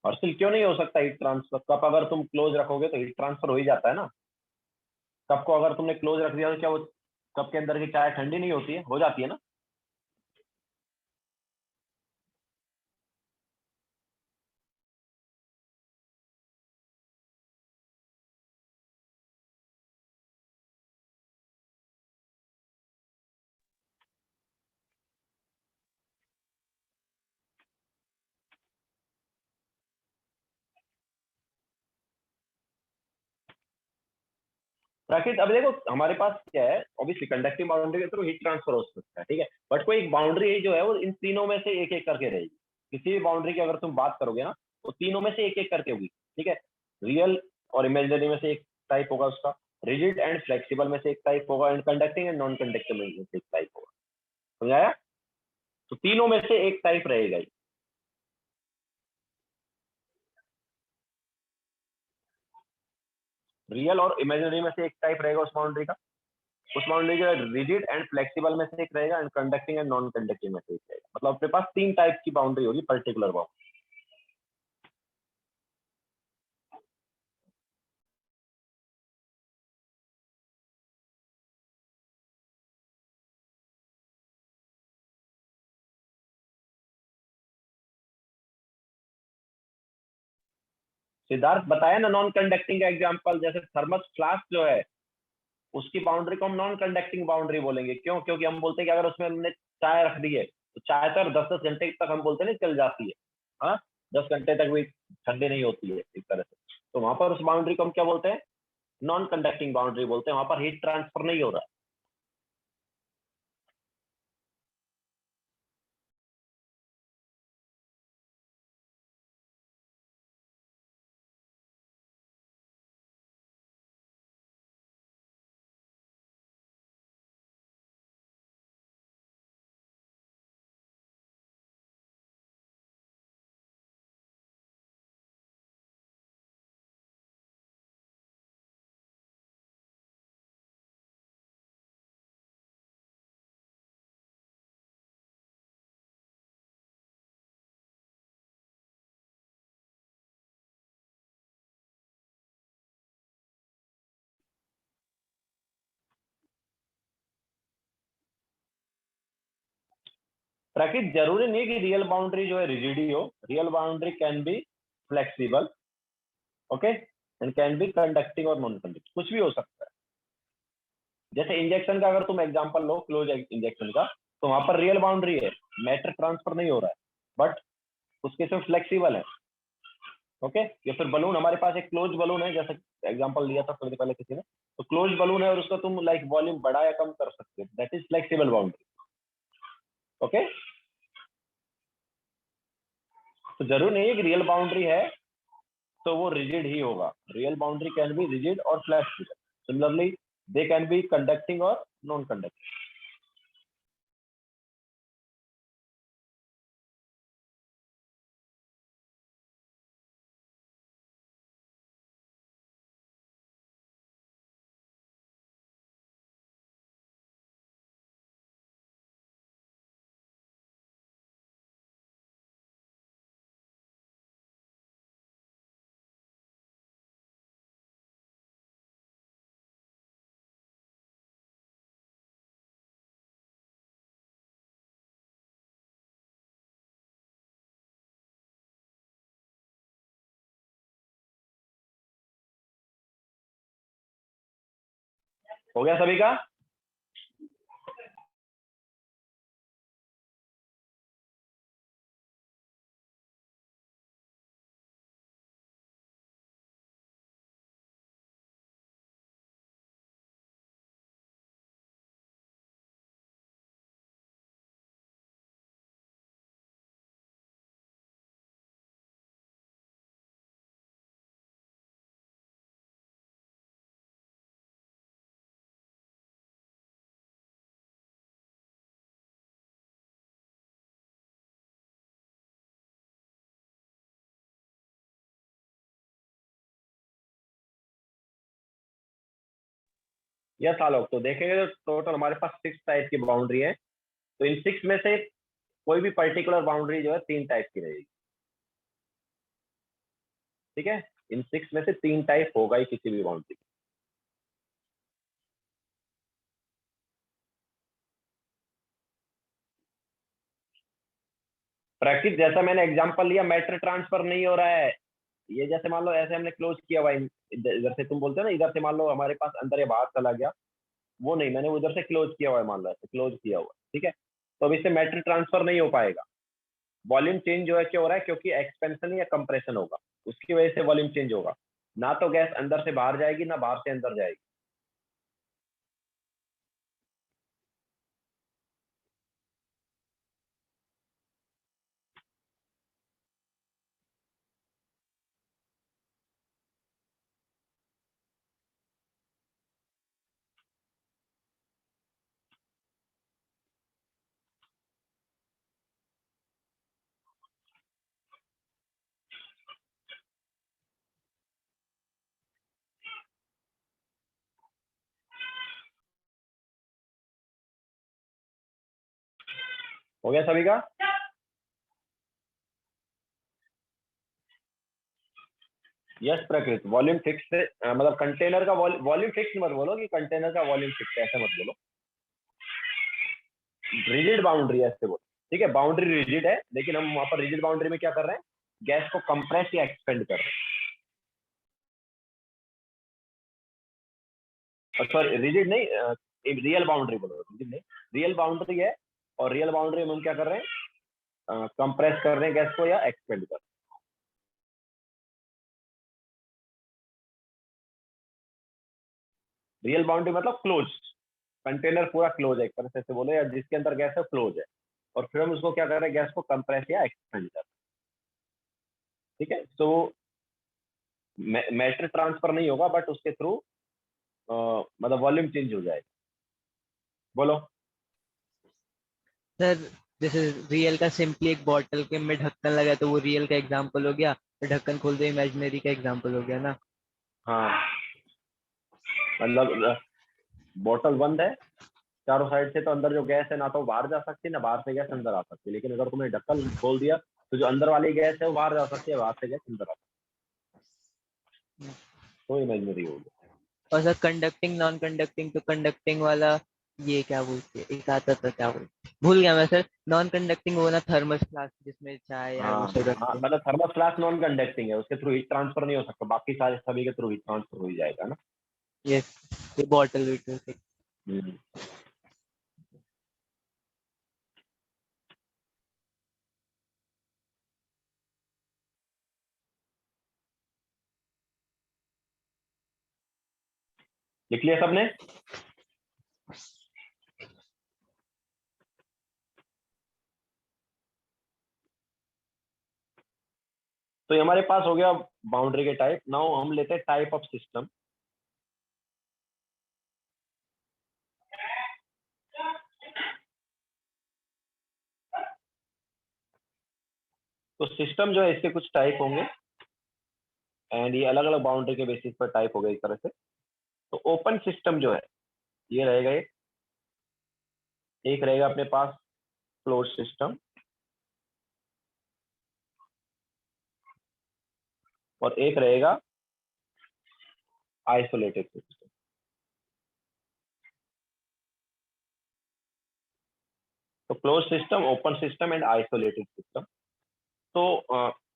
A: और स्टिल क्यों नहीं हो सकता हीट ट्रांसफर? कप अगर तुम क्लोज रखोगे तो हीट ट्रांसफर हो ही जाता है ना। कप को अगर तुमने क्लोज रख दिया तो क्या वो कप के अंदर की चाय ठंडी नहीं होती है? हो जाती है ना। राकेश अब देखो हमारे पास क्या है, ऑब्वियसली कंडक्टिंग बाउंड्री के थ्रू हीट ट्रांसफर हो सकता है, ठीक है, बट कोई एक बाउंड्री जो है वो इन तीनों में से एक एक करके रहेगी। किसी भी बाउंड्री की अगर तुम बात करोगे ना तो तीनों में से एक एक करके होगी, ठीक है। रियल और इमेजिनरी में से एक टाइप होगा उसका, रिजिड एंड फ्लेक्सिबल में से एक टाइप होगा, and conducting and non conducting में से एक टाइप होगा। समझाया? तो तीनों में से एक टाइप रहेगा ही। रियल और इमेजिनरी में से एक टाइप रहेगा उस बाउंड्री का, उस बाउंड्री जो है रिजिड एंड फ्लेक्सिबल में से एक रहेगा, and conducting and non conducting में से एक रहेगा। मतलब अपने पास तीन टाइप की बाउंड्री होगी पर्टिकुलर बाउंड्री। सिद्धार्थ बताया ना नॉन कंडक्टिंग का एग्जांपल, जैसे थर्मस फ्लास्क जो है उसकी बाउंड्री को हम नॉन कंडक्टिंग बाउंड्री बोलेंगे। क्यों? क्योंकि हम बोलते हैं कि अगर उसमें हमने चाय रख दी है तो चाय तो 10-10 घंटे तक हम बोलते नहीं चल जाती है, हाँ, 10 घंटे तक भी ठंडी नहीं होती है एक तरह से। तो वहां पर उस बाउंड्री को हम क्या बोलते हैं? नॉन कंडक्टिंग बाउंड्री बोलते हैं, वहां पर हीट ट्रांसफर नहीं हो रहा है। प्राकृत जरूरी नहीं कि रियल बाउंड्री जो है रिजिड ही हो, real boundary can be flexible, okay, and can be conducting और नॉन कंडक्टिंग, कुछ भी हो सकता है। जैसे इंजेक्शन का अगर तुम एग्जांपल लो, क्लोज इंजेक्शन का, तो वहां पर रियल बाउंड्री है, मैटर ट्रांसफर नहीं हो रहा है, बट उसके से फ्लेक्सिबल है, ओके। या फिर बलून, हमारे पास एक क्लोज बलून है, जैसे एग्जांपल लिया था थोड़ी देर पहले किसी ने, तो क्लोज बलून है और उसका तुम लाइक वॉल्यूम बड़ा या कम कर सकते हो, that is flexible boundary, okay. तो जरूर नहीं है कि रियल बाउंड्री है तो वो रिजिड ही होगा, real boundary can be rigid और flexible, similarly they can be conducting और नॉन कंडक्टिंग। हो गया सभी का? यस आलोक, तो देखेंगे तो टोटल हमारे पास 6 टाइप की बाउंड्री है। तो इन 6 में से कोई भी पर्टिकुलर बाउंड्री जो है 3 टाइप की रहेगी। ठीक है, इन 6 में से 3 टाइप होगा ही किसी भी बाउंड्री। प्रैक्टिस जैसा मैंने एग्जांपल लिया, मैटर ट्रांसफर नहीं हो रहा है। ये जैसे मान लो ऐसे हमने क्लोज किया हुआ है, इधर से तुम बोलते हो ना, इधर से मान लो हमारे पास अंदर या बाहर चला गया, वो नहीं, मैंने उधर से क्लोज किया हुआ है, मान लो ऐसे क्लोज किया हुआ है। ठीक है, तो अब इससे मैटर ट्रांसफर नहीं हो पाएगा। वॉल्यूम चेंज जो है क्यों हो रहा है? क्योंकि एक्सपेंशन या कंप्रेशन होगा, उसकी वजह से वॉल्यूम चेंज होगा। ना तो गैस अंदर से बाहर जाएगी, ना बाहर से अंदर जाएगी। हो गया सभी का? यस प्रकृति, वॉल्यूम फिक्स है, मतलब कंटेनर का वॉल्यूम फिक्स मत बोलो कि कंटेनर का वॉल्यूम फिक्स है, ऐसा मत बोलो। रिजिड बाउंड्री है ऐसे बोलो। ठीक है, बाउंड्री रिजिड है, लेकिन हम वहां पर रिजिड बाउंड्री में क्या कर रहे हैं? गैस को कंप्रेस या एक्सपेंड कर रहे हैं। सॉरी, रिजिड नहीं, रियल बाउंड्री बोलो, रिजिड नहीं, रियल बाउंड्री है। और रियल बाउंड्री में हम क्या कर रहे हैं? कंप्रेस कर रहे हैं गैस को या एक्सपेंड कर रहे हैं। रियल बाउंड्री मतलब क्लोज, कंटेनर पूरा क्लोज है एक तरह से ऐसे बोलो, या जिसके अंदर गैस है क्लोज है। और फिर हम उसको क्या कर रहे हैं? गैस को कंप्रेस या एक्सपेंड कर रहे हैं। ठीक है, तो मैटर ट्रांसफर नहीं होगा, बट उसके थ्रू मतलब वॉल्यूम चेंज हो जाएगा। बोलो।
G: सर जैसे रियल का सिंपली एक बॉटल के में ढक्कन लगा तो वो रियल का एग्जांपल हो गया, और ढक्कन खोल दो इमेजिनरी का एग्जांपल हो गया ना।
A: हाँ, मतलब बॉटल बंद है चारों साइड से, तो अंदर जो गैस है ना तो बाहर जा सकती है, ना बाहर से गैस अंदर आ सकती है। लेकिन अगर तुमने ढक्कन खोल दिया तो जो अंदर वाली गैस है वो बाहर जा सकती है, बाहर से गैस अंदर आ सकती है। तो इमेजिनरी हो गया।
G: और सर कंडक्टिंग नॉन कंडक्टिंग, तो कंडक्टिंग वाला ये क्या बोलते हैं, एक आता था क्या बोलते, भूल गया मैं सर। नॉन कंडक्टिंग वो ना थर्मस फ्लास्क जिसमें चाय या वो
A: हाँ
G: सब
A: हाँ,
G: रखते हैं।
A: मतलब थर्मस फ्लास्क नॉन कंडक्टिंग है, उसके थ्रू हीट ट्रांसफर नहीं हो सकता, बाकी सारे सभी के थ्रू हीट ट्रांसफर हो ही जाएगा ना।
G: ये बॉटल वीटल।
A: हम्म। लिख लिया सबने? तो ये हमारे पास हो गया बाउंड्री के टाइप। नाउ हम लेते हैं टाइप ऑफ सिस्टम। तो सिस्टम जो है इसके कुछ टाइप होंगे, एंड ये अलग अलग बाउंड्री के बेसिस पर टाइप हो गए इस तरह से। तो ओपन सिस्टम जो है ये रहेगा, एक रहेगा अपने पास क्लोज सिस्टम, और एक रहेगा आइसोलेटेड सिस्टम। तो close system, open system and isolated system. तो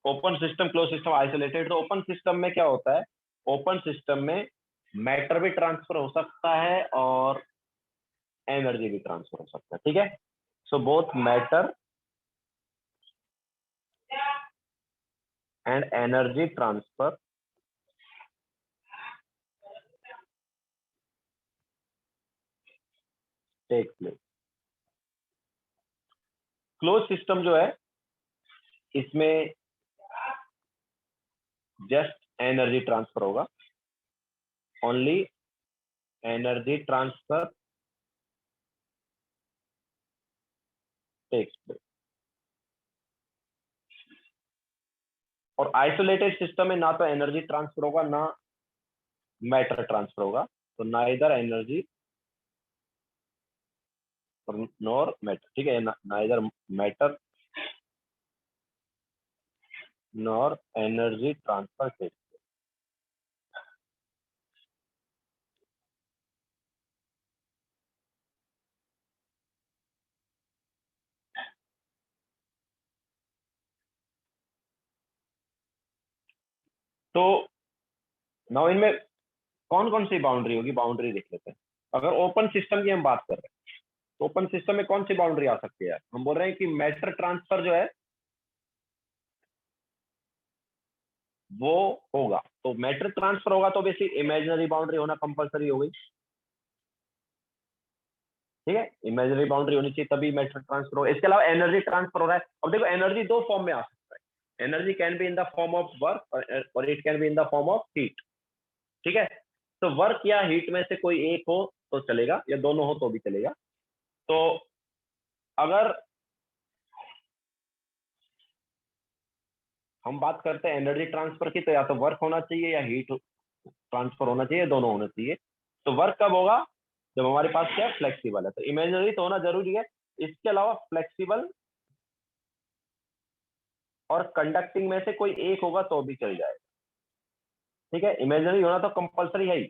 A: open system, close system, isolated. तो ओपन सिस्टम में क्या होता है? ओपन सिस्टम में मैटर भी ट्रांसफर हो सकता है और एनर्जी भी ट्रांसफर हो सकता है, ठीक है। So both matter and energy transfer take place. Close system जो है इसमें जस्ट एनर्जी ट्रांसफर होगा, only energy transfer takes place. और आइसोलेटेड सिस्टम में ना तो एनर्जी ट्रांसफर होगा ना मैटर ट्रांसफर होगा, तो ना इधर एनर्जी नॉर मैटर, ठीक है, ना इधर matter nor energy transfer takes. तो नाउ इनमें कौन कौन सी बाउंड्री होगी, बाउंड्री देख लेते हैं। अगर ओपन सिस्टम की हम बात कर रहे हैं तो ओपन सिस्टम में कौन सी बाउंड्री आ सकती है? हम बोल रहे हैं कि मैटर ट्रांसफर जो है वो होगा, तो मैटर ट्रांसफर होगा तो बेसिक इमेजिनरी बाउंड्री होना कंपलसरी हो गई, ठीक है, इमेजिनरी बाउंड्री होनी चाहिए तभी मैटर ट्रांसफर होगा। इसके अलावा एनर्जी ट्रांसफर हो रहा है। अब देखो एनर्जी दो फॉर्म में आ सकता है, energy can be in the form of work और it can be in the form of heat, ठीक है। तो वर्क या हीट में से कोई एक हो तो चलेगा या दोनों हो तो भी चलेगा। तो अगर हम बात करते हैं एनर्जी ट्रांसफर की, तो या तो वर्क होना चाहिए या हीट ट्रांसफर होना चाहिए, दोनों होना चाहिए। तो वर्क कब होगा? जब हमारे पास क्या फ्लेक्सिबल है, तो इमेजिनरी तो होना जरूरी है। इसके अलावा फ्लेक्सिबल और कंडक्टिंग में से कोई एक होगा तो भी चल जाएगा, ठीक है। इमेजिनरी होना तो कंपलसरी है ही,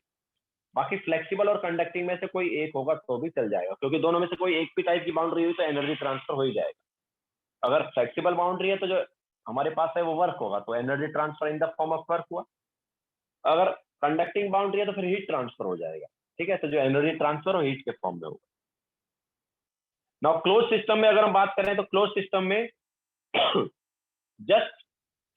A: बाकी फ्लेक्सिबल और कंडक्टिंग में से कोई एक होगा तो भी चल जाएगा, क्योंकि दोनों में से कोई एक भी टाइप की बाउंड्री हुई तो एनर्जी ट्रांसफर हो ही जाएगा। अगर फ्लेक्सिबल बाउंड्री है तो जो हमारे पास है वो वर्क होगा, तो energy transfer in the form of work हुआ। अगर कंडक्टिंग बाउंड्री है तो फिर हीट ट्रांसफर हो जाएगा, ठीक है। तो जो एनर्जी ट्रांसफर हो हीट के फॉर्म में होगा। नाउ क्लोज सिस्टम में अगर हम बात करें तो क्लोज सिस्टम में जस्ट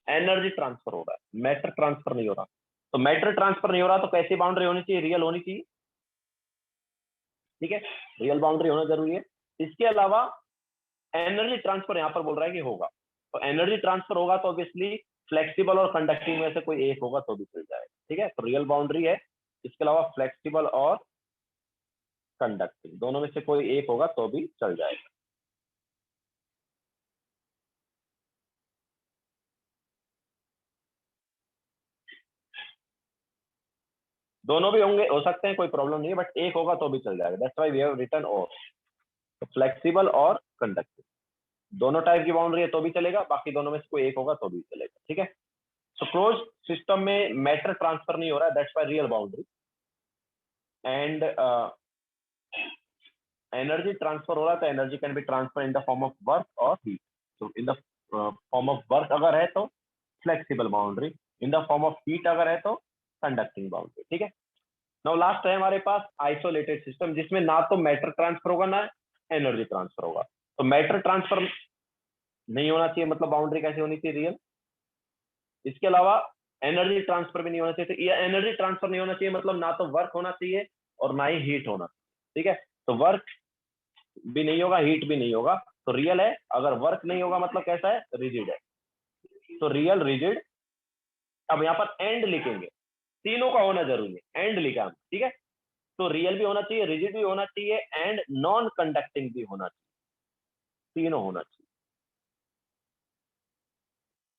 A: एनर्जी ट्रांसफर हो रहा है, मैटर ट्रांसफर नहीं हो रहा। तो मैटर ट्रांसफर नहीं हो रहा तो कैसी बाउंड्री होनी चाहिए? रियल होनी चाहिए, ठीक है, रियल बाउंड्री होना जरूरी है। इसके अलावा एनर्जी ट्रांसफर यहां पर बोल रहा है कि होगा, तो एनर्जी ट्रांसफर होगा तो ऑब्वियसली फ्लेक्सिबल और कंडक्टिंग में से कोई एक होगा तो भी चल जाएगा, ठीक है। तो रियल बाउंड्री है। इसके अलावा फ्लेक्सिबल और कंडक्टिंग दोनों में से कोई एक होगा तो भी चल जाएगा। दोनों भी होंगे, हो सकते हैं, कोई प्रॉब्लम नहीं है, बट एक होगा तो भी चल जाएगा। That's why we have written और। तो फ्लेक्सिबल और कंडक्टिंग दोनों टाइप की बाउंड्री है तो भी चलेगा, बाकी दोनों में से कोई एक होगा तो भी चलेगा, ठीक है। सो क्लोज सिस्टम में मैटर ट्रांसफर नहीं हो रहा है, that's why real boundary. And energy transfer हो रहा है तो energy can B transfer in the form of work और हीट। तो इन द फॉर्म ऑफ वर्क अगर है तो flexible boundary, in the form of heat अगर है तो कंडक्टिंग बाउंड्री, ठीक है। नाउ लास्ट है हमारे पास आइसोलेटेड सिस्टम, जिसमें ना तो मैटर ट्रांसफर होगा ना एनर्जी ट्रांसफर होगा। तो मैटर ट्रांसफर नहीं होना चाहिए, मतलब बाउंड्री कैसे होनी चाहिए? रियल। इसके अलावा एनर्जी ट्रांसफर भी नहीं होना चाहिए। तो ये एनर्जी ट्रांसफर नहीं होना चाहिए मतलब ना तो वर्क होना चाहिए और ना ही हीट होना, ठीक है। तो वर्क भी नहीं होगा, हीट भी नहीं होगा, तो रियल है। अगर वर्क नहीं होगा मतलब कैसा है? रिजिड है। तो रियल, रिजिड। अब यहाँ पर एंड लिखेंगे, तीनों का होना जरूरी है, एंड लिखा हम, ठीक है। तो रियल भी होना चाहिए, रिजिड भी होना चाहिए एंड नॉन कंडक्टिंग भी होना चाहिए, तीनों होना चाहिए,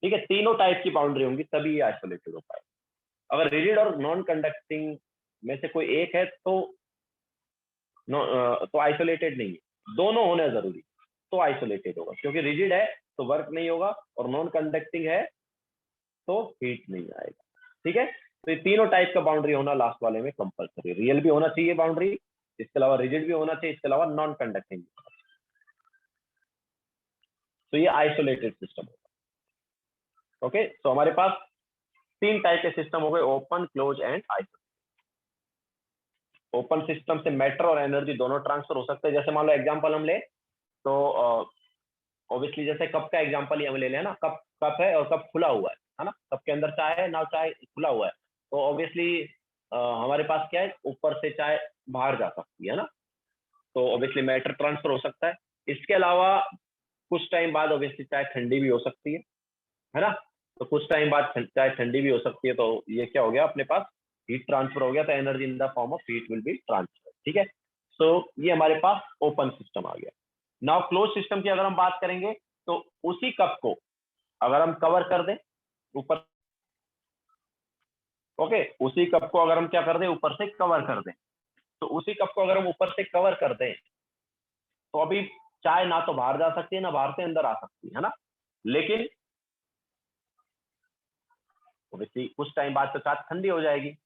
A: ठीक है। तीनों टाइप की बाउंड्री होंगी तभी ये आइसोलेटेड हो पाएगा। अगर रिजिड और नॉन कंडक्टिंग में से कोई एक है तो आइसोलेटेड नहीं है, दोनों होना जरूरी तो आइसोलेटेड होगा, क्योंकि रिजिड है तो वर्क नहीं होगा और नॉन कंडक्टिंग है तो हीट नहीं आएगा, ठीक है। तो ये तीनों टाइप का बाउंड्री होना लास्ट वाले में कंपलसरी। रियल भी होना चाहिए बाउंड्री, इसके अलावा रिजिड भी होना चाहिए, इसके अलावा नॉन कंडक्टिंग भी होना चाहिए। तो ये आइसोलेटेड सिस्टम होगा। ओके, तो हमारे पास तीन टाइप के सिस्टम हो गए, open, close and isolated. Open system से मैटर और एनर्जी दोनों ट्रांसफर हो सकते हैं। जैसे मान लो एग्जांपल हम ले तो ऑब्वियसली जैसे कप का एग्जांपल ही हम ले लें ना, कप कप है और कप खुला हुआ है ना, कप के अंदर चाय है ना, चाय खुला हुआ है, तो ऑब्वियसली हमारे पास क्या है, ऊपर से चाय बाहर जा सकती है ना, तो ऑब्वियसली मैटर ट्रांसफर हो सकता है। इसके अलावा कुछ टाइम बाद ऑब्वियसली चाय ठंडी भी हो सकती है ना, तो कुछ टाइम बाद चाय ठंडी भी हो सकती है, तो ये क्या हो गया, अपने पास हीट ट्रांसफर हो गया, तो energy in the form of heat will be transfer. ठीक है, सो ये हमारे पास ओपन सिस्टम आ गया। नाउ क्लोज सिस्टम की अगर हम बात करेंगे तो उसी कप को अगर हम कवर कर दें ऊपर, ओके, उसी कप को अगर हम क्या कर दें, ऊपर से कवर कर दें, तो उसी कप को अगर हम ऊपर से कवर कर दें तो अभी चाय ना तो बाहर जा सकती है ना बाहर से अंदर आ सकती है ना, लेकिन ऑब्वियसली कुछ टाइम बाद तो चाय ठंडी हो जाएगी,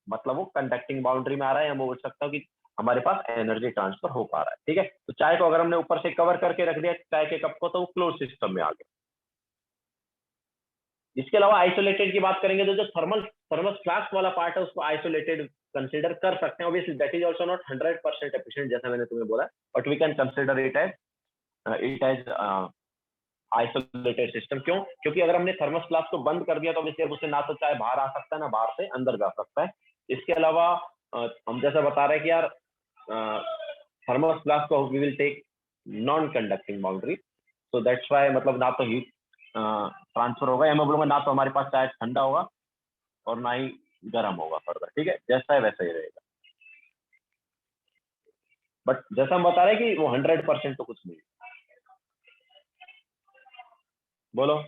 A: मतलब वो कंडक्टिंग बाउंड्री में आ रहा है, हम बोल सकते हो कि हमारे पास एनर्जी ट्रांसफर हो पा रहा है। ठीक है, तो चाय को अगर हमने ऊपर से कवर करके रख दिया चाय के कप को, तो वो क्लोज सिस्टम में आ गया। इसके अलावा आइसोलेटेड की बात करेंगे तो जो थर्मल थर्मल फ्लास्क वाला पार्ट है उसको आइसोलेटेड कंसीडर कर सकते हैं। Obviously that is also not 100% efficient, जैसा मैंने तुम्हें बोला, but we can consider it as isolated system. क्यों? क्योंकि अगर हमने थर्मल फ्लास्क को बंद कर दिया तो ऑब्वियसली उससे ना तो चाय बाहर आ सकता है ना बाहर से अंदर जा सकता है। इसके अलावा हम जैसा बता रहे हैं कि यार थर्मल फ्लास्क को we will take non conducting boundary, so that's why मतलब ना तो हीट ट्रांसफर होगा, या मैं बोलूंगा ना तो हमारे पास चाय ठंडा होगा और ना ही गर्म होगा फर्दर। ठीक है, जैसा है वैसा ही रहेगा, बट जैसा हम बता रहे हैं कि वो 100% तो कुछ नहीं। बोलो।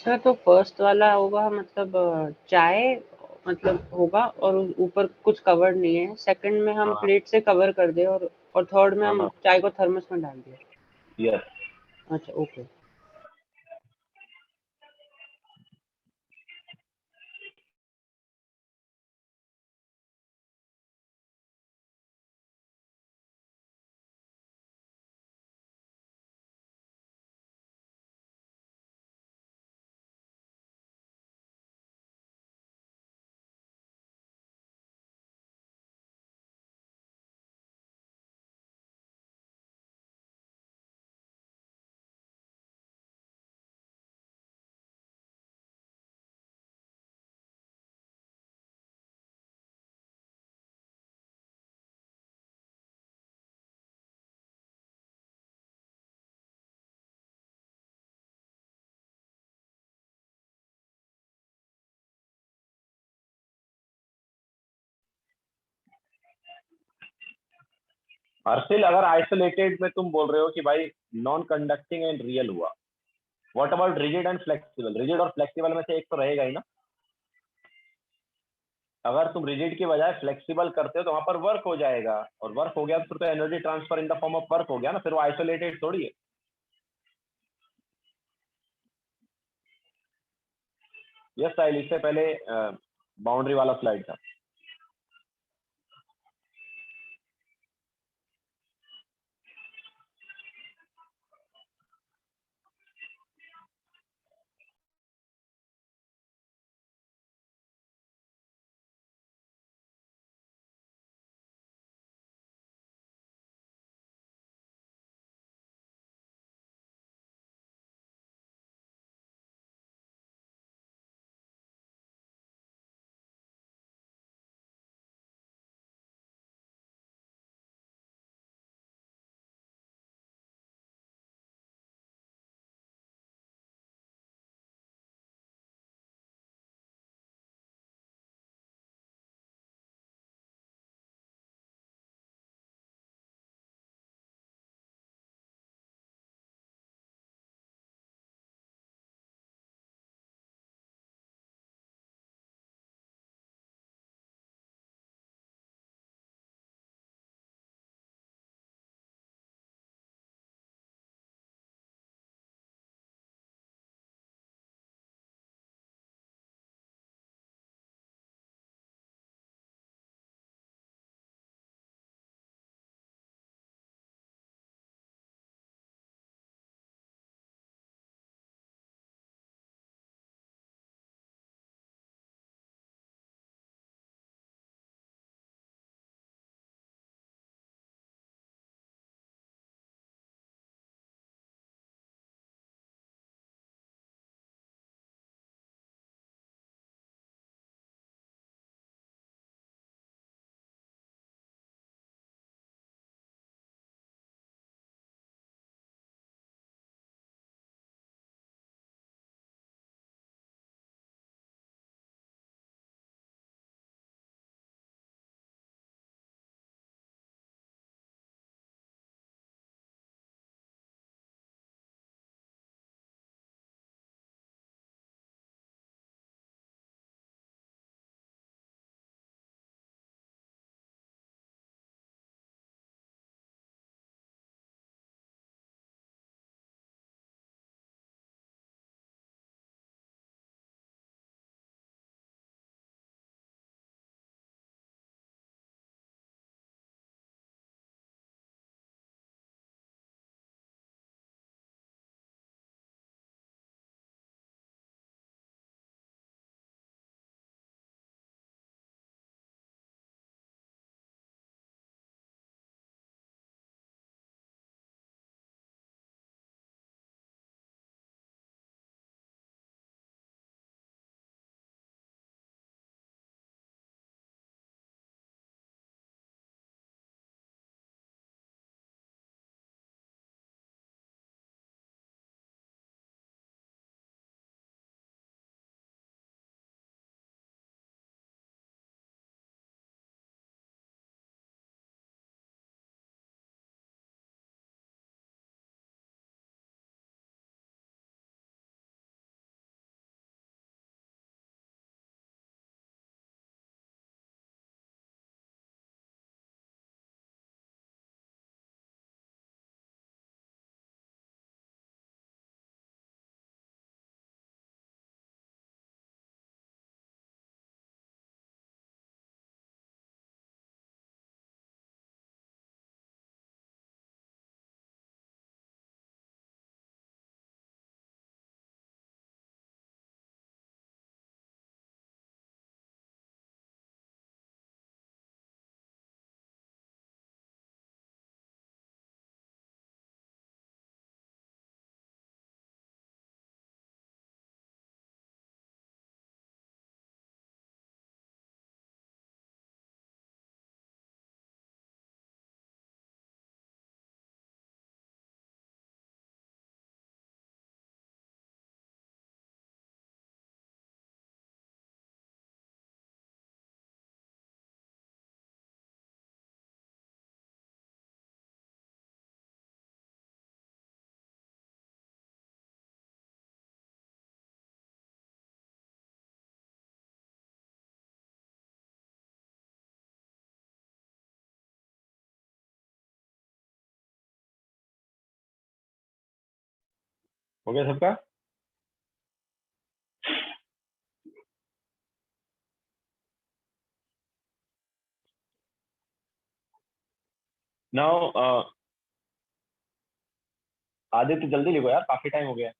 D: सर तो फर्स्ट वाला होगा मतलब चाय मतलब होगा और ऊपर कुछ कवर नहीं है, सेकंड में हम
A: हाँ
D: प्लेट से कवर कर दे और थर्ड में हम
A: हाँ,
D: चाय को थर्मस में डाल दिया।
A: यस।
D: अच्छा ओके।
A: अर्सिल, अगर आइसोलेटेड में तुम बोल रहे हो कि भाई नॉन कंडक्टिंग एंड रियल हुआ, what about rigid and flexible? Rigid और फ्लेक्सिबल में से एक तो रहेगा ही ना। अगर तुम रिजिड की बजाय फ्लेक्सिबल करते हो तो वहां पर वर्क हो जाएगा, और वर्क हो गया तो फिर तो energy transfer in the form of work हो गया ना, फिर वो आइसोलेटेड थोड़ी है। यस साहिल, इससे पहले बाउंड्री वाला स्लाइड था। हो गया सबका? नाउ आदित्य जल्दी लिखो यार, काफी टाइम हो गया।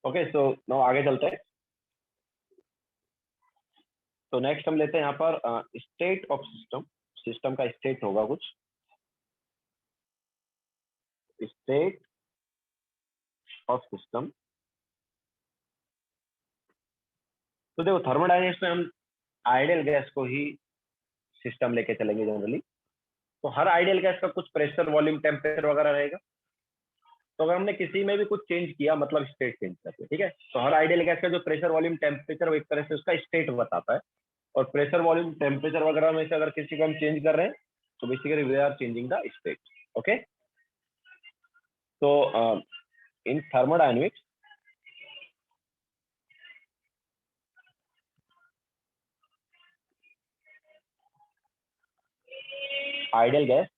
A: ओके, सो नाउ आगे चलते हैं। तो नेक्स्ट हम लेते हैं यहाँ पर स्टेट ऑफ सिस्टम। सिस्टम का स्टेट होगा कुछ, स्टेट ऑफ सिस्टम। तो देखो थर्मोडायनेमिक्स में हम आइडियल गैस को ही सिस्टम लेके चलेंगे जनरली। तो हर आइडियल गैस का कुछ प्रेशर, वॉल्यूम, टेम्परेचर वगैरह रहेगा। तो अगर हमने किसी में भी कुछ चेंज किया, मतलब स्टेट चेंज करके, ठीक है, तो हर आइडियल गैस का जो प्रेशर, वॉल्यूम, टेम्परेचर वो एक तरह से उसका स्टेट बताता है। और प्रेशर, वॉल्यूम, टेम्परेचर वगैरह में से अगर किसी को हम चेंज कर रहे हैं तो basically we are changing the state. Okay, तो in thermodynamics ideal gas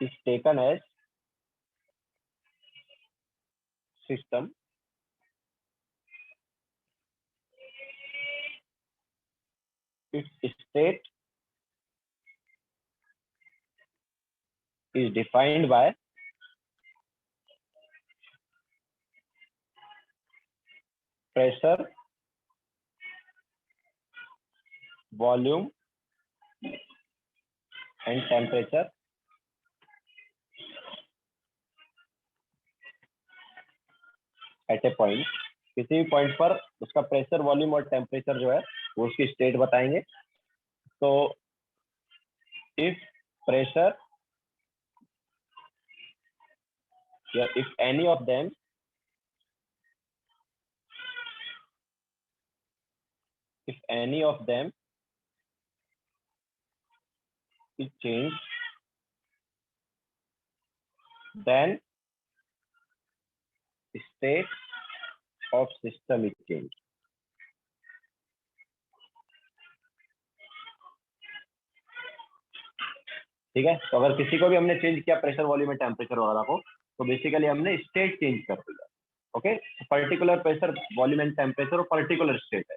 A: is taken as system its state is defined by pressure, volume and temperature at a point। किसी भी पॉइंट पर उसका प्रेशर, वॉल्यूम और टेम्परेचर जो है वो उसकी स्टेट बताएंगे। तो इफ प्रेशर या if any of them is changed, then state of system is changed। ठीक है, तो अगर किसी को भी हमने चेंज किया प्रेशर, वॉल्यूम और टेम्परेचर वगैरह को, तो बेसिकली हमने स्टेट चेंज कर दिया। Okay, particular pressure, volume and temperature और पर्टिकुलर स्टेट है।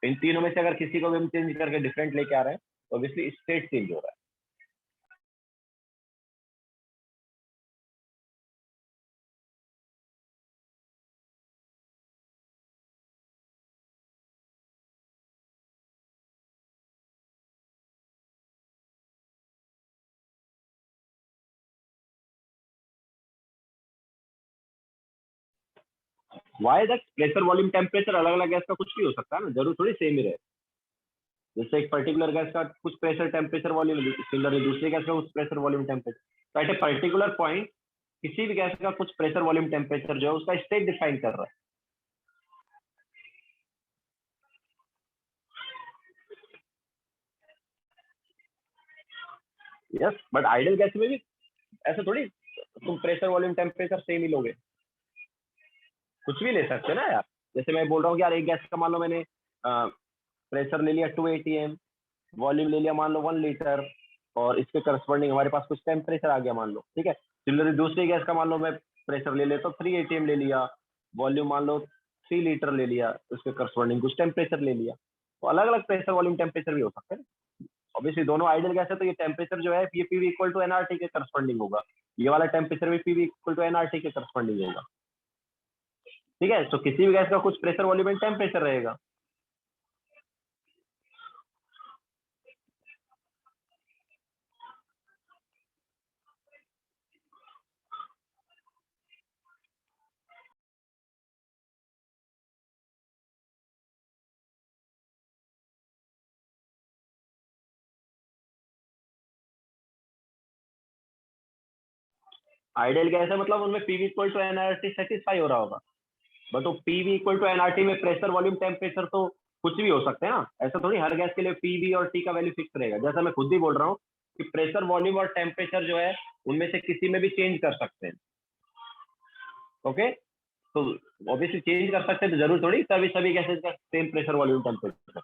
A: इन तीनों में से अगर किसी को भी हम चेंज करके डिफरेंट लेके आ रहे हैं तो ऑब्वियसली स्टेट चेंज हो रहा है। Why that pressure, volume, temperature अलग अलग गैस का कुछ भी हो सकता है ना, जरूर थोड़ी सेम ही रहे। जैसे एक पर्टिकुलर गैस का कुछ प्रेशर, टेम्परेचर, वॉल्यूम, सिमिलरली दूसरी गैस का कुछ प्रेशर, वॉल्यूम, टेम्परेचर। तो एट ए पर्टिकुलर पॉइंट किसी भी गैस का कुछ प्रेशर, वॉल्यूम, टेम्परेचर जो है उसका स्टेट डिफाइन कर रहा है। यस, बट आइडियल गैस में भी ऐसा थोड़ी तुम प्रेशर वॉल्यूम टेम्परेचर सेम ही लोगे, कुछ भी ले सकते हो ना यार। जैसे मैं बोल रहा हूँ कि यार एक गैस का मान लो मैंने प्रेशर ले लिया 2 atm, वॉल्यूम ले लिया मान लो 1 लीटर, और इसके करस्पॉन्डिंग हमारे पास कुछ टेम्परेचर आ गया मान लो, ठीक है। सिमिलरली दूसरी गैस का मान लो मैं प्रेशर ले लेता हूँ 3 atm ले लिया, वॉल्यूम मान लो 3 लीटर ले लिया, उसके करस्पॉन्डिंग कुछ टेम्परेचर ले लिया, तो अलग अलग प्रेशर वॉल्यूम टेम्परेचर भी हो सकते हैं। ऑब्वियसली दोनों आइडियल गैस है तो ये टेम्परेचर जो है ये पीवी इक्वल टू एनआरटी के करस्पॉन्डिंग होगा, ये वाला टेम्परेचर भी पीवी इक्वल टू एनआरटी के करस्पॉन्डिंग होगा, ठीक है। तो किसी भी गैस का कुछ प्रेशर वॉल्यूम एंड टेम्परेचर रहेगा। आइडियल गैस है मतलब उनमें PV equal to NRT satisfy हो रहा होगा, बट वो पीवी इक्वल टू एनआरटी में प्रेशर वॉल्यूम टेम्परेचर तो कुछ भी हो सकते हैं ना, ऐसा थोड़ी हर गैस के लिए पीवी और टी का वैल्यू फिक्स रहेगा। जैसा मैं खुद ही बोल रहा हूँ कि प्रेशर वॉल्यूम और टेम्परेचर जो है उनमें से किसी में भी चेंज कर सकते हैं, ओके। तो ऑब्वियसली चेंज कर सकते हैं तो जरूर थोड़ी सभी सभी गैसेज का सेम प्रेशर वॉल्यूम टेम्परेचर।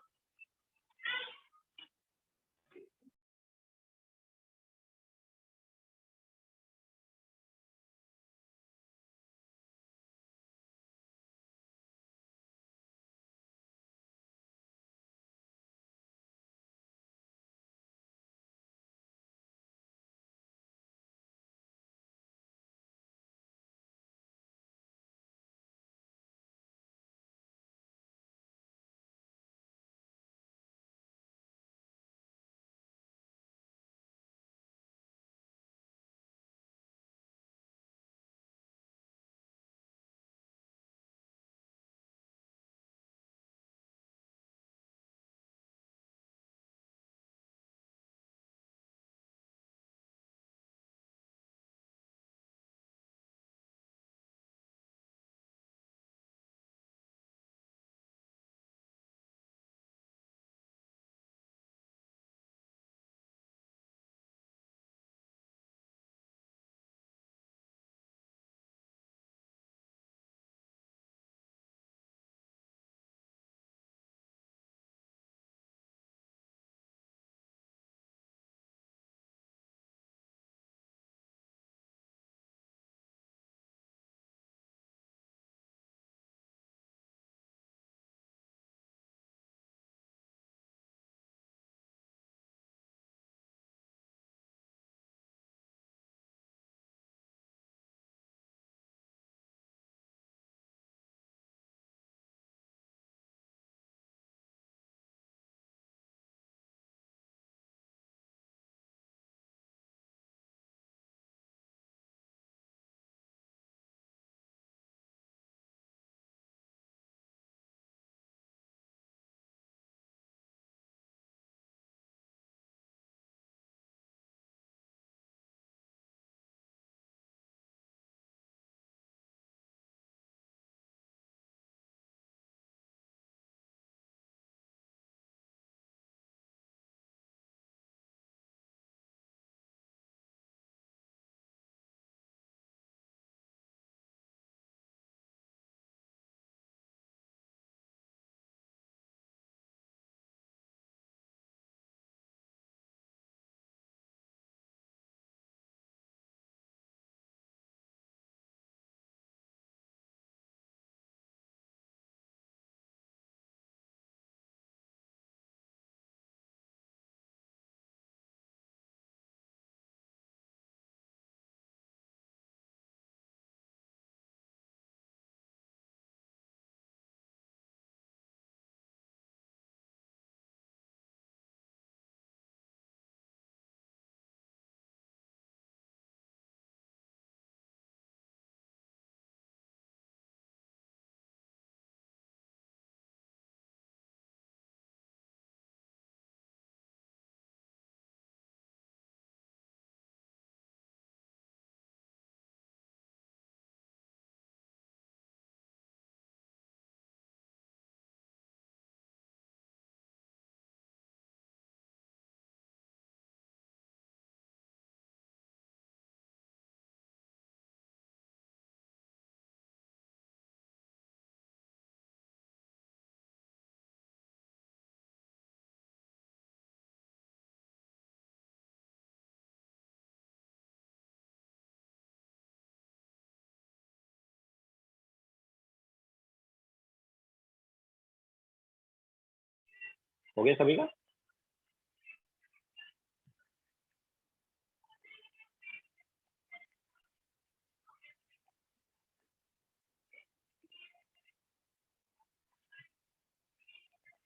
A: हो गया सभी का?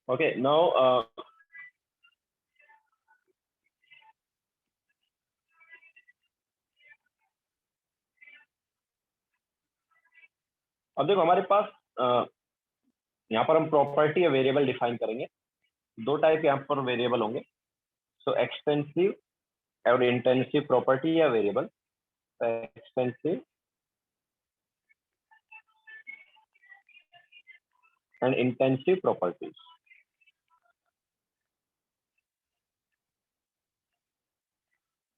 A: ओके, नाउ अब देखो हमारे पास यहाँ पर हम प्रॉपर्टी या वेरिएबल डिफाइन करेंगे। दो टाइप यहाँ पर वेरिएबल होंगे, सो एक्सपेंसिव और इंटेंसिव प्रॉपर्टी या variable. Expensive and intensive properties.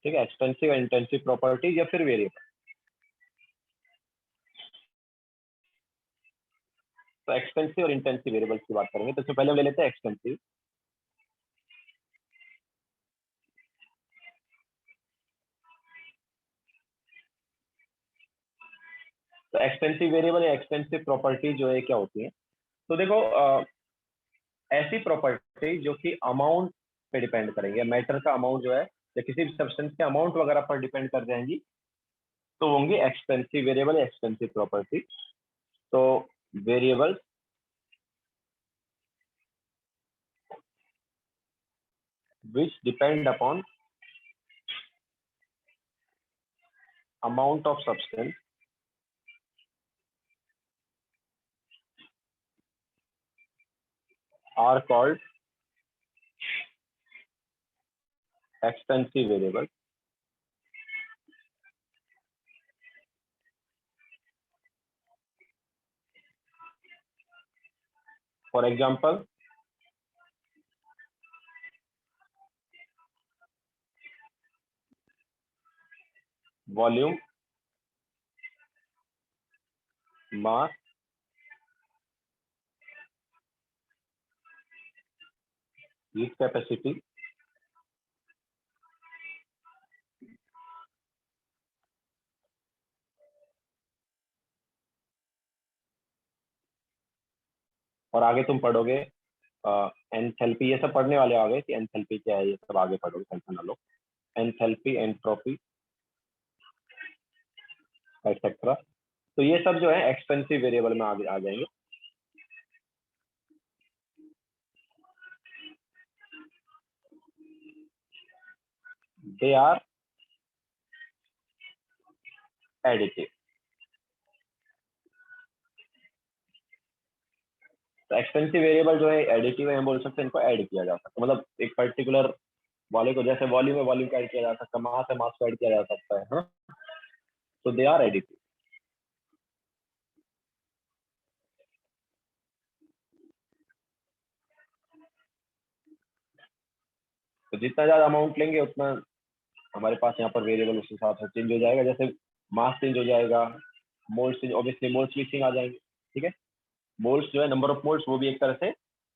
A: ठीक है, एक्सपेंसिव एंड इंटेंसिव प्रॉपर्टीज या फिर वेरिएबल। तो एक्सपेंसिव और इंटेंसिव वेरिएबल्स की बात करेंगे, तो इससे पहले हम ले लेते हैं एक्सपेंसिव। तो एक्सपेंसिव वेरिएबल या एक्सपेंसिव प्रॉपर्टी जो है क्या होती है? तो देखो ऐसी प्रॉपर्टी जो कि अमाउंट पे डिपेंड करेंगे, मैटर का अमाउंट जो है या किसी भी सब्सटेंस के अमाउंट वगैरह पर डिपेंड कर जाएंगी, तो होंगी एक्सपेंसिव वेरिएबल या एक्सपेंसिव प्रॉपर्टी। तो variable which depend upon amount of substance are called expensive variables. For example, volume, mass, heat capacity, और आगे तुम पढ़ोगे एंथैल्पी, ये सब पढ़ने वाले आ गए कि एंथैल्पी क्या है, ये सब आगे पढ़ोगे, टेंशन ना लो। एंथैल्पी, एंट्रोपी एक्सेट्रा, तो ये सब जो है एक्सपेंसिव वेरिएबल में आगे आ जाएंगे। They are additive. तो एक्सपेंसिव वेरिएबल जो है एडिटिव है, हम बोल सकते हैं इनको ऐड किया जा सकता है, मतलब एक पर्टिकुलर वाले को, जैसे वॉल्यूम है वॉल्यूम को ऐड किया जा सकता है, मास है मास को ऐड किया जा सकता है ना? तो दे आर एडिटिव। तो जितना ज्यादा अमाउंट लेंगे उतना हमारे पास यहाँ पर वेरिएबल उस हिसाब से चेंज हो जाएगा। जैसे मास चेंज हो जाएगा, moles change, obviously moles mixing आ जाएंगे। ठीक है, मोल्स जो है, नंबर ऑफ मोल्स, वो भी एक तरह से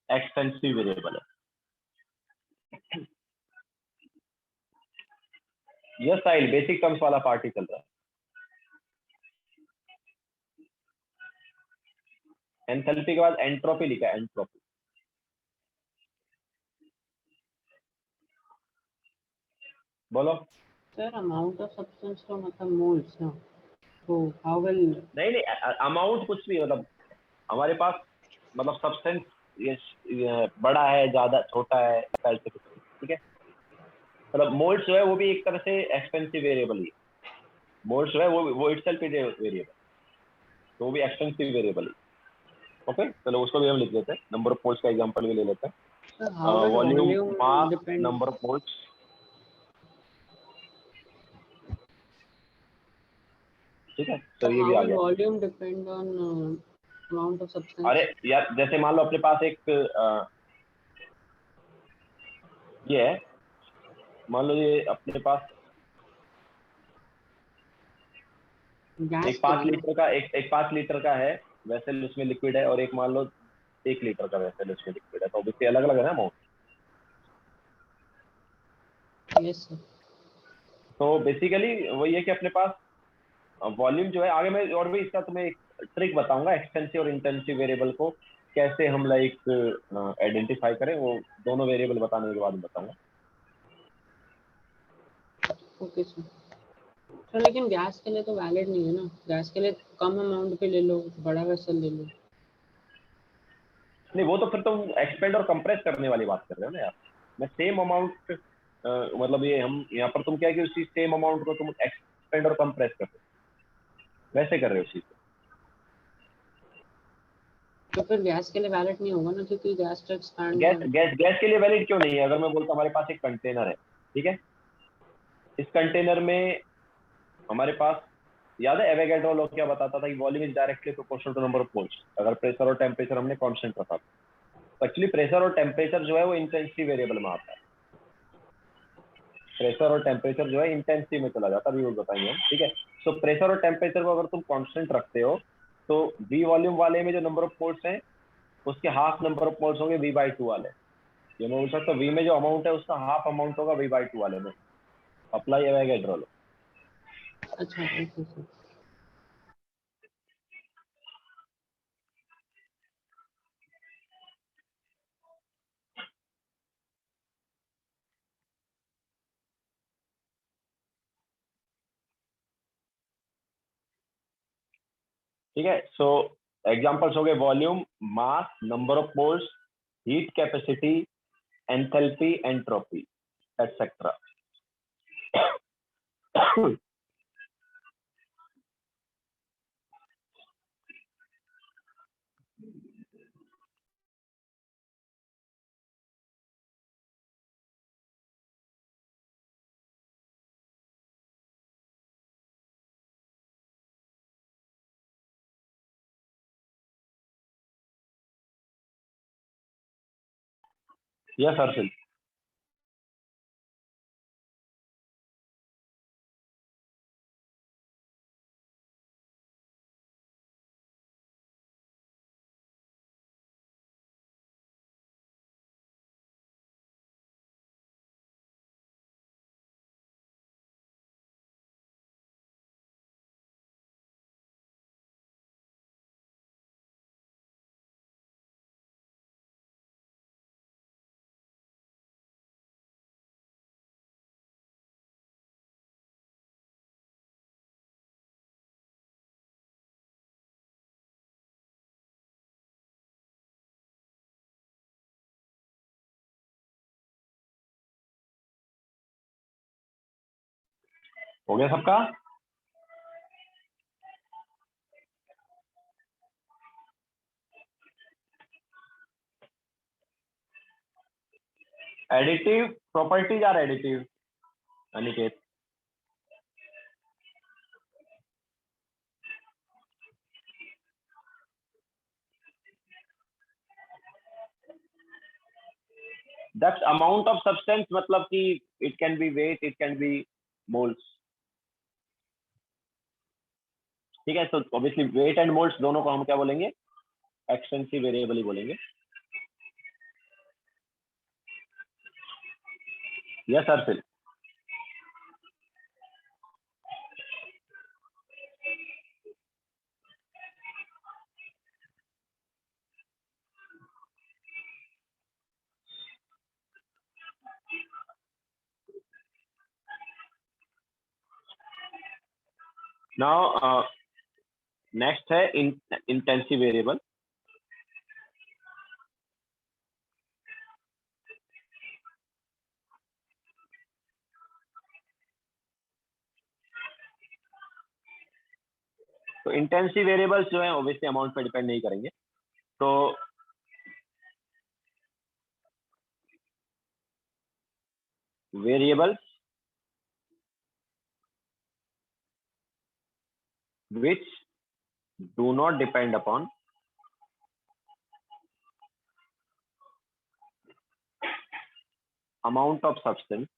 A: एक्सपेंसिव वेरिएबल है। यह साइल बेसिक टर्म्स वाला पार्ट ही चल रहा है। एंथैल्पी के बाद एंट्रोपी लिखा है, एंट्रोपी। बोलो।
D: सर अमाउंट ऑफ सब्सटेंस तो मतलब मोल्स ना, तो हाउ विल
A: नहीं नहीं, अमाउंट कुछ भी, मतलब हमारे पास मतलब सब्सटेंस ये बड़ा है, ज्यादा, छोटा है, ठीक है। मतलब मोल्स जो है वो भी एक तरह से एक्सपेंसिव वेरिएबल ही है। मोल्स जो है वो इटसेल्फ इज वेरिएबल, तो वो भी एक्सपेंसिव वेरिएबल है। ओके, चलो उसको भी हम लिख लेते हैं, नंबर ऑफ मोल्स का एग्जांपल भी ले लेते हैं।
D: Sir how will
A: volume,
D: volume
A: mass,
D: depend?
A: Number of moles. ठीक है, तो ये भी आ गया।
D: Volume depend on amount of substance.
A: अरे यार, जैसे मान लो अपने पास एक ये है, मान लो ये अपने पास एक 5 लीटर का एक 5 लीटर का है वेसल, उसमें लिक्विड है, और एक मान लो 1 लीटर का वेसल, उसमें लिक्विड है, तो ऑब्वियसली अलग अलग है ना अमाउंट।
D: Yes sir.
A: तो बेसिकली वही है कि अपने पास वॉल्यूम जो है, आगे मैं और भी इसका तुम्हें एक ट्रिक बताऊंगा एक्सपेंसिव और इंटेंसिव वेरिएबल को कैसे हम लाइक आइडेंटिफाई करें, वो दोनों वेरिएबल बताने के बाद बताऊंगा।
D: Okay sir. सर लेकिन गैस के लिए तो वैलिड नहीं है ना, गैस के लिए कम अमाउंट पे ले लो, बड़ा वेसल ले लो।
A: नहीं, वो तो फिर तुम एक्सपेंड और कंप्रेस करने वाली बात कर रहे हो ना यार। मैं सेम अमाउंट, मतलब ये हम यहाँ पर तुम क्या है कि उसी सेम अमाउंट को तुम एक्सपेंड और कंप्रेस कर रहे हो, वैसे कर रहे हो उसी को।
D: तो फिर गैस के लिए वैलिड नहीं होगा ना, क्योंकि गैस तो एक्सपैंड
A: गैस गैस गैस के लिए वैलिड क्यों नहीं है? अगर मैं बोलता हमारे पास एक कंटेनर है, ठीक है, इस कंटेनर में हमारे पास, याद है एवोगैड्रो लॉ क्या बताता था कि volume is directly proportional to number of moles, अगर प्रेशर और टेम्परेचर हमने कांस्टेंट रखा। तो एक्चुअली प्रेशर और टेम्परेचर जो है वो इंटेंसिटी वेरिएबल में आता है। प्रेशर और टेम्परेचर जो है इंटेंसिटी में चला जाता है, अभी वो बताएंगे हम, ठीक है। सो प्रेशर और टेम्परेचर को अगर तुम कांस्टेंट रखते हो तो वी वॉल्यूम वाले में जो नंबर ऑफ मोल्स हैं उसके हाफ नंबर ऑफ मोल्स होंगे V/2 वाले। ये मैं बोल सकता हूँ वी में जो अमाउंट है उसका हाफ अमाउंट होगा V/2 वाले में। Apply Avogadro law.
D: अच्छा ओके सर।
A: ठीक है, सो एग्जांपल्स हो गए volume, mass, number of moles, heat capacity, enthalpy, entropy, etcetera. Yes Harshil. हो गया सबका? Additive properties are additive, Aniket. That's amount of substance, मतलब कि it can be weight, it can be moles. ठीक है, तो ऑब्वियसली वेट एंड मोल्स दोनों को हम क्या बोलेंगे? एक्सटेंसिव वेरिएबल ही बोलेंगे। यस हर्षिल। नाउ नेक्स्ट है इंटेंसिव वेरिएबल। तो इंटेंसिव वेरिएबल्स जो है ऑब्वियसली अमाउंट पर डिपेंड नहीं करेंगे। तो variables which do not depend upon amount of substance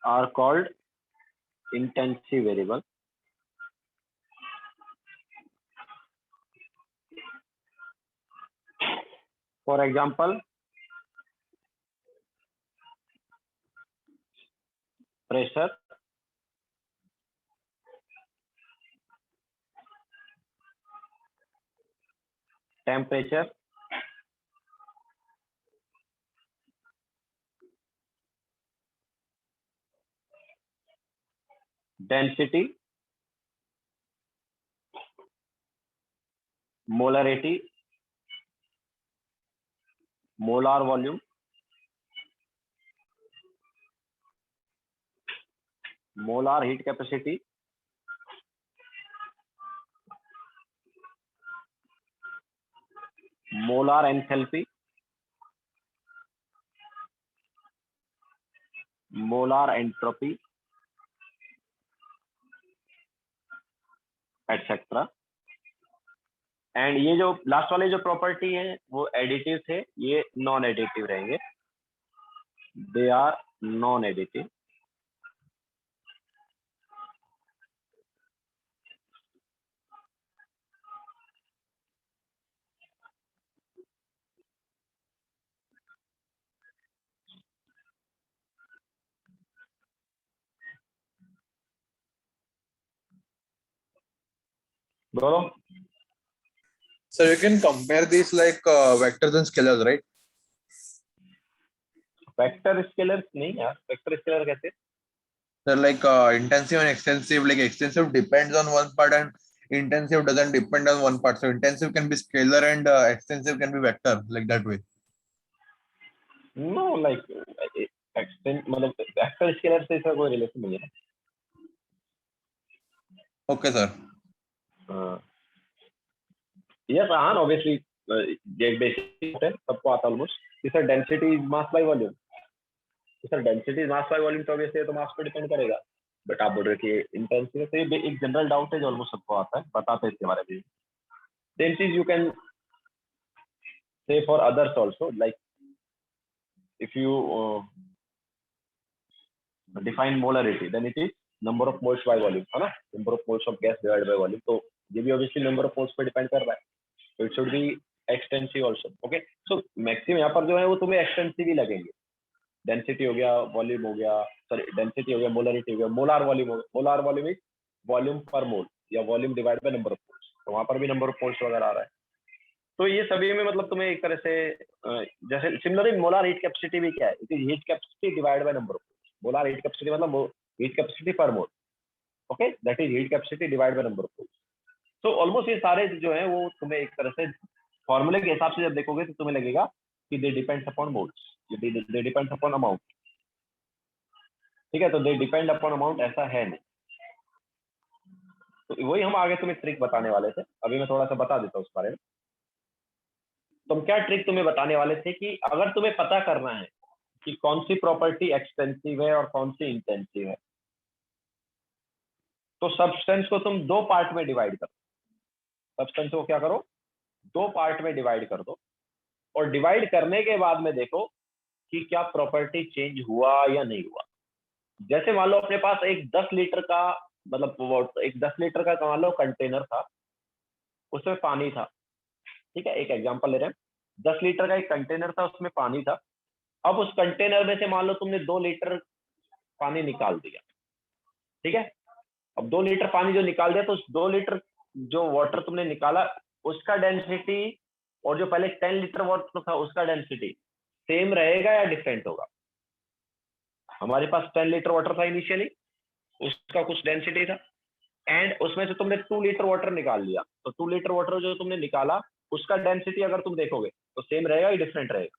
A: are called intensive variable. For example, pressure, temperature, density, molarity, molar volume, molar heat capacity, molar enthalpy, molar entropy, etcetera. And ये जो last वाले जो property है वो additive थे, ये non additive रहेंगे, they are non additive. बोलो।
F: So you can compare these like vectors and scalars, right?
A: Vector scalar नहीं यार, वेक्टर स्केलर कैसे?
F: They're like intensive and extensive. Like extensive depends on one part and intensive doesn't depend on one part. So intensive can be scalar and extensive can be vector, like that way.
A: Know like extend, मतलब vector scalar से इसका कोई relation नहीं है।
F: Okay, sir.
A: Yes हाँ, obviously ये basic है, सबको आता almost. Sir density is mass by volume, sir density is mass by volume, तो ऑब्वियसली तो मास पे डिपेंड करेगा। बट आप बोल रहे कि इंटेंसिटी, तो ये एक जनरल डाउट है जो ऑलमोस्ट सबको आता है, बताते हैं इसके बारे में। सेम चीज you can say for others also, like if you define molarity, then it is number of moles by volume, है ना, number of moles of gas divided by volume। तो ये भी obviously number of moles पे depend कर रहा है, तो it should be extensive also। okay, so maximum यहाँ पर जो है वो तुम्हें extensive ही लगेंगे। डेंसिटी हो गया, वॉल्यूम हो गया, सॉरी डेंसिटी हो गया, मोलरिटी हो गया, मोलार वॉल्यूम हो गया। मोलार वॉल्यूम इज वॉल्यूम पर मोल या volume divide by number of moles, तो वहां पर भी नंबर ऑफ मोल्स वगैरह आ रहा है। तो ये सभी में मतलब तुम्हें एक तरह से जैसे सिमिलरली मोलार हीट कैपेसिटी भी क्या है, it is heat capacity divide by number of moles. Molar heat capacity मतलब heat capacity per mole, okay, that is heat capacity divide by number of moles. तो ऑलमोस्ट ये सारे जो है वो तुम्हें एक तरह से फॉर्मूले के हिसाब से जब देखोगे तो तुम्हें लगेगा कि दे डिपेंड्स अपॉन मोल्स, दे डिपेंड्स अपॉन अमाउंट। ठीक है, तो दे डिपेंड अपॉन अमाउंट ऐसा है नहीं। तो वही हम आगे तुम्हें ट्रिक बताने वाले थे, अभी मैं थोड़ा सा बता देता हूँ उस बारे में। तो हम क्या ट्रिक तुम्हें बताने वाले थे कि अगर तुम्हें पता करना है कि कौन सी प्रॉपर्टी एक्सटेंसिव है और कौन सी इंटेंसिव है, तो सब्सटेंस को तुम दो पार्ट में डिवाइड करो। सब्सटेंस को क्या करो, दो पार्ट में डिवाइड कर दो, और डिवाइड करने के बाद में देखो कि क्या प्रॉपर्टी चेंज हुआ या नहीं हुआ। जैसे मान लो अपने पास एक 10 लीटर का, मतलब एक 10 लीटर का मान लो कंटेनर था, उसमें पानी था। ठीक है, एक एग्जांपल ले रहे हैं, 10 लीटर का एक कंटेनर था, उसमें पानी था। अब उस कंटेनर में से मान लो तुमने 2 लीटर पानी निकाल दिया। ठीक है, अब 2 लीटर पानी जो निकाल दिया, तो उस 2 लीटर जो वाटर तुमने निकाला उसका डेंसिटी और जो पहले 10 लीटर वाटर था उसका डेंसिटी सेम रहेगा या डिफरेंट होगा? हमारे पास 10 लीटर वाटर था इनिशियली, उसका कुछ डेंसिटी था, एंड उसमें से तुमने 2 लीटर वाटर निकाल लिया, तो 2 लीटर वाटर जो तुमने निकाला उसका डेंसिटी अगर तुम देखोगे तो सेम रहेगा या डिफरेंट रहेगा?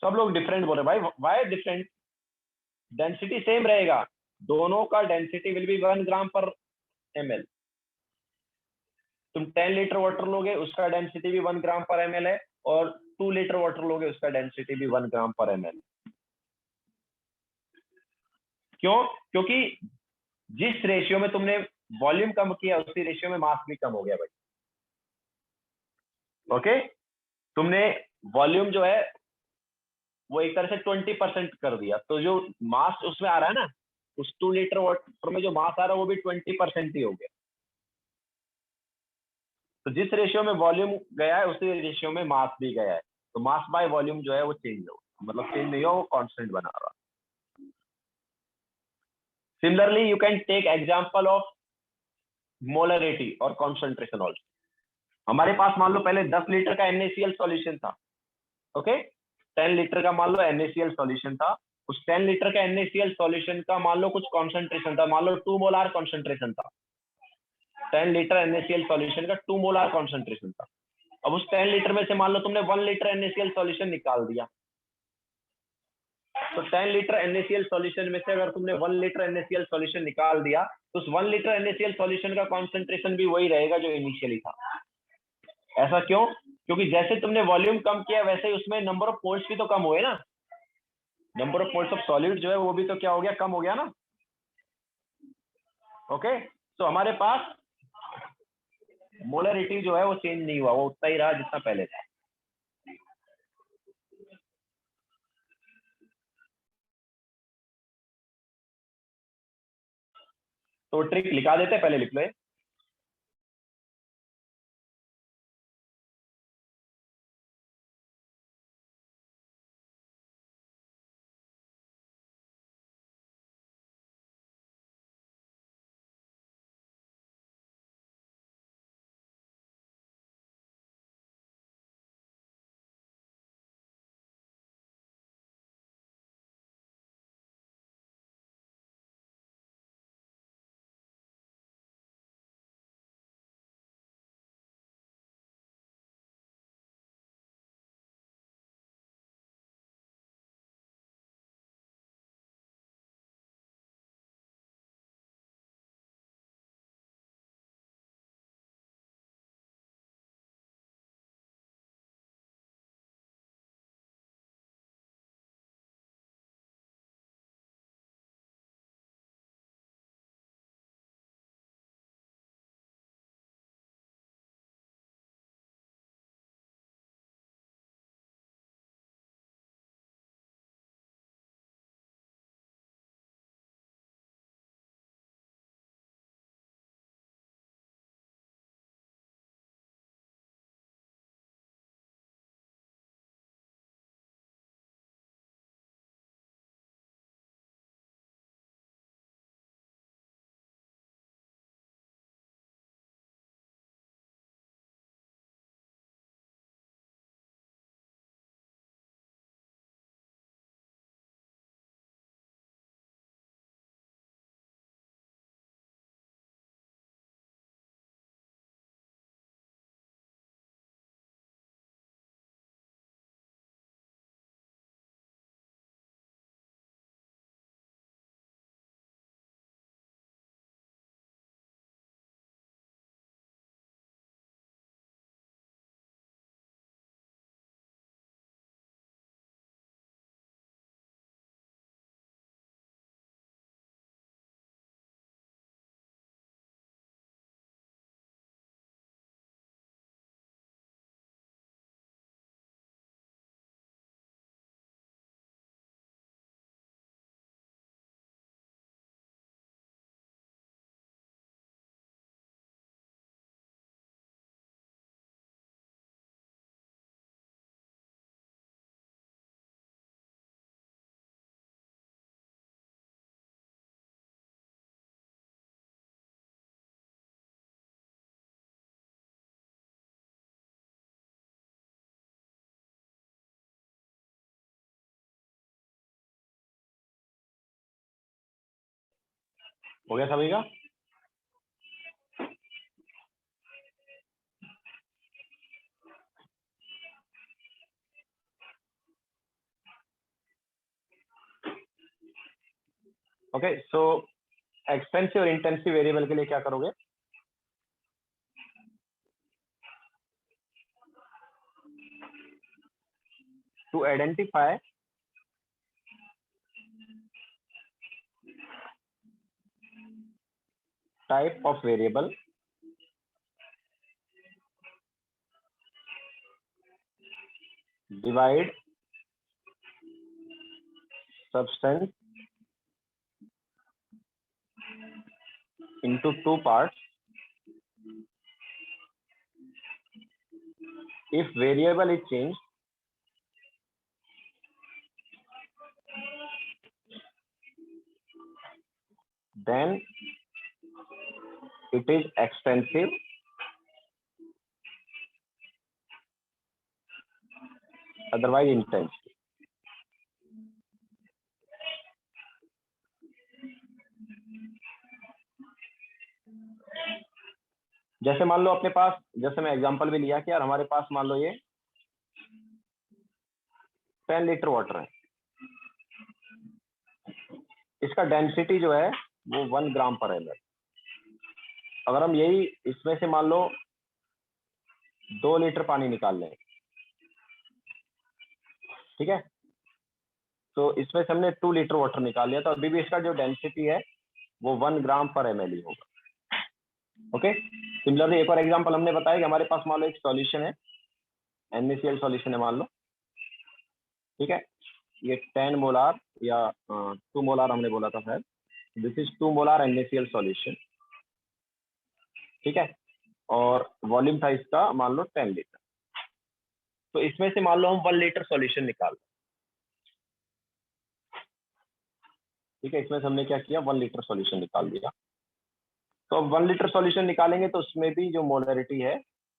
A: सब लोग डिफरेंट बोल रहे भाई, वाई डिफरेंट? डेंसिटी सेम रहेगा, दोनों का डेंसिटी विल बी 1 ग्राम पर ml। तुम 10 लीटर वाटर लोगे उसका डेंसिटी भी 1 ग्राम पर ml है, और 2 लीटर वाटर लोगे उसका डेंसिटी भी 1 ग्राम पर ml। क्यों? क्योंकि जिस रेशियो में तुमने वॉल्यूम कम किया उसी रेशियो में मास भी कम हो गया भाई। ओके, तुमने वॉल्यूम जो है वो एक तरह से 20% कर दिया, तो जो मास उसमें आ रहा है ना, उस 2 लीटर वाटर में जो मास आ रहा है वो भी 20% ही हो गया। तो जिस रेशियो में वॉल्यूम गया है उसी रेशियो में मास भी गया है, तो मास बाय वॉल्यूम जो है वो चेंज हो, मतलब चेंज नहीं हो, वो कांस्टेंट बना रहा। Similarly, you can take example of molarity और concentration also. हमारे पास मान लो पहले 10 लीटर का NaCl सॉल्यूशन था, ओके 10 लीटर का मान लो NaCl सॉल्यूशन था, उस 10 लीटर का NaCl सॉल्यूशन का मान लो कुछ कॉन्सेंट्रेशन था, मान लो 2 मोलार कॉन्सेंट्रेशन था, 10 लीटर NaCl सॉल्यूशन का 2 मोलार कॉन्सेंट्रेशन था। अब उस 10 लीटर में से मान लो तुमने 1 लीटर NaCl सॉल्यूशन निकाल दिया, तो 10 लीटर NaCl सॉल्यूशन में से अगर तुमने 1 लीटर NaCl सॉल्यूशन निकाल दिया तो उस 1 लीटर NaCl सॉल्यूशन का कॉन्सेंट्रेशन भी वही रहेगा जो इनिशियली था। ऐसा क्यों? क्योंकि जैसे तुमने वॉल्यूम कम किया वैसे ही उसमें नंबर ऑफ मोल्स भी तो कम हुए ना, number of moles of solid जो है वो भी तो क्या हो गया, कम हो गया ना। ओके, तो हमारे पास मोलरिटी जो है वो चेंज नहीं हुआ, वो उतना ही रहा जितना पहले था। तो ट्रिक लिखा देते, पहले लिख लो। हो गया सभी का? ओके, सो एक्सपेंसिव और इंटेंसिव वेरिएबल के लिए क्या करोगे? To identify type of variable divide substance into two parts if variable is changed then it is extensive otherwise intensive. जैसे मान लो अपने पास, जैसे मैं एग्जांपल भी लिया कि यार हमारे पास मान लो ये 10 लीटर वाटर है, इसका डेंसिटी जो है वो 1 ग्राम पर ml। अगर हम यही इसमें से मान लो 2 लीटर पानी निकाल लें, ठीक है, तो इसमें से हमने 2 लीटर वाटर निकाल लिया, तो अभी भी इसका जो डेंसिटी है वो 1 ग्राम पर ml ही होगा। ओके, सिमिलरली एक और एग्जांपल हमने बताया कि हमारे पास मान लो एक सॉल्यूशन है, NaCl सॉल्यूशन है मान लो, ठीक है, ये 10 मोलार या 2 मोलार हमने बोला था शायद, this is 2 molar NaCl solution, ठीक है, और वॉल्यूम था इसका मान लो 10 लीटर। तो इसमें से मान लो हम 1 लीटर सॉल्यूशन निकाल, ठीक है, इसमें से हमने क्या किया, 1 लीटर सॉल्यूशन निकाल दिया। तो अब 1 लीटर सॉल्यूशन निकालेंगे तो उसमें भी जो मोलरिटी है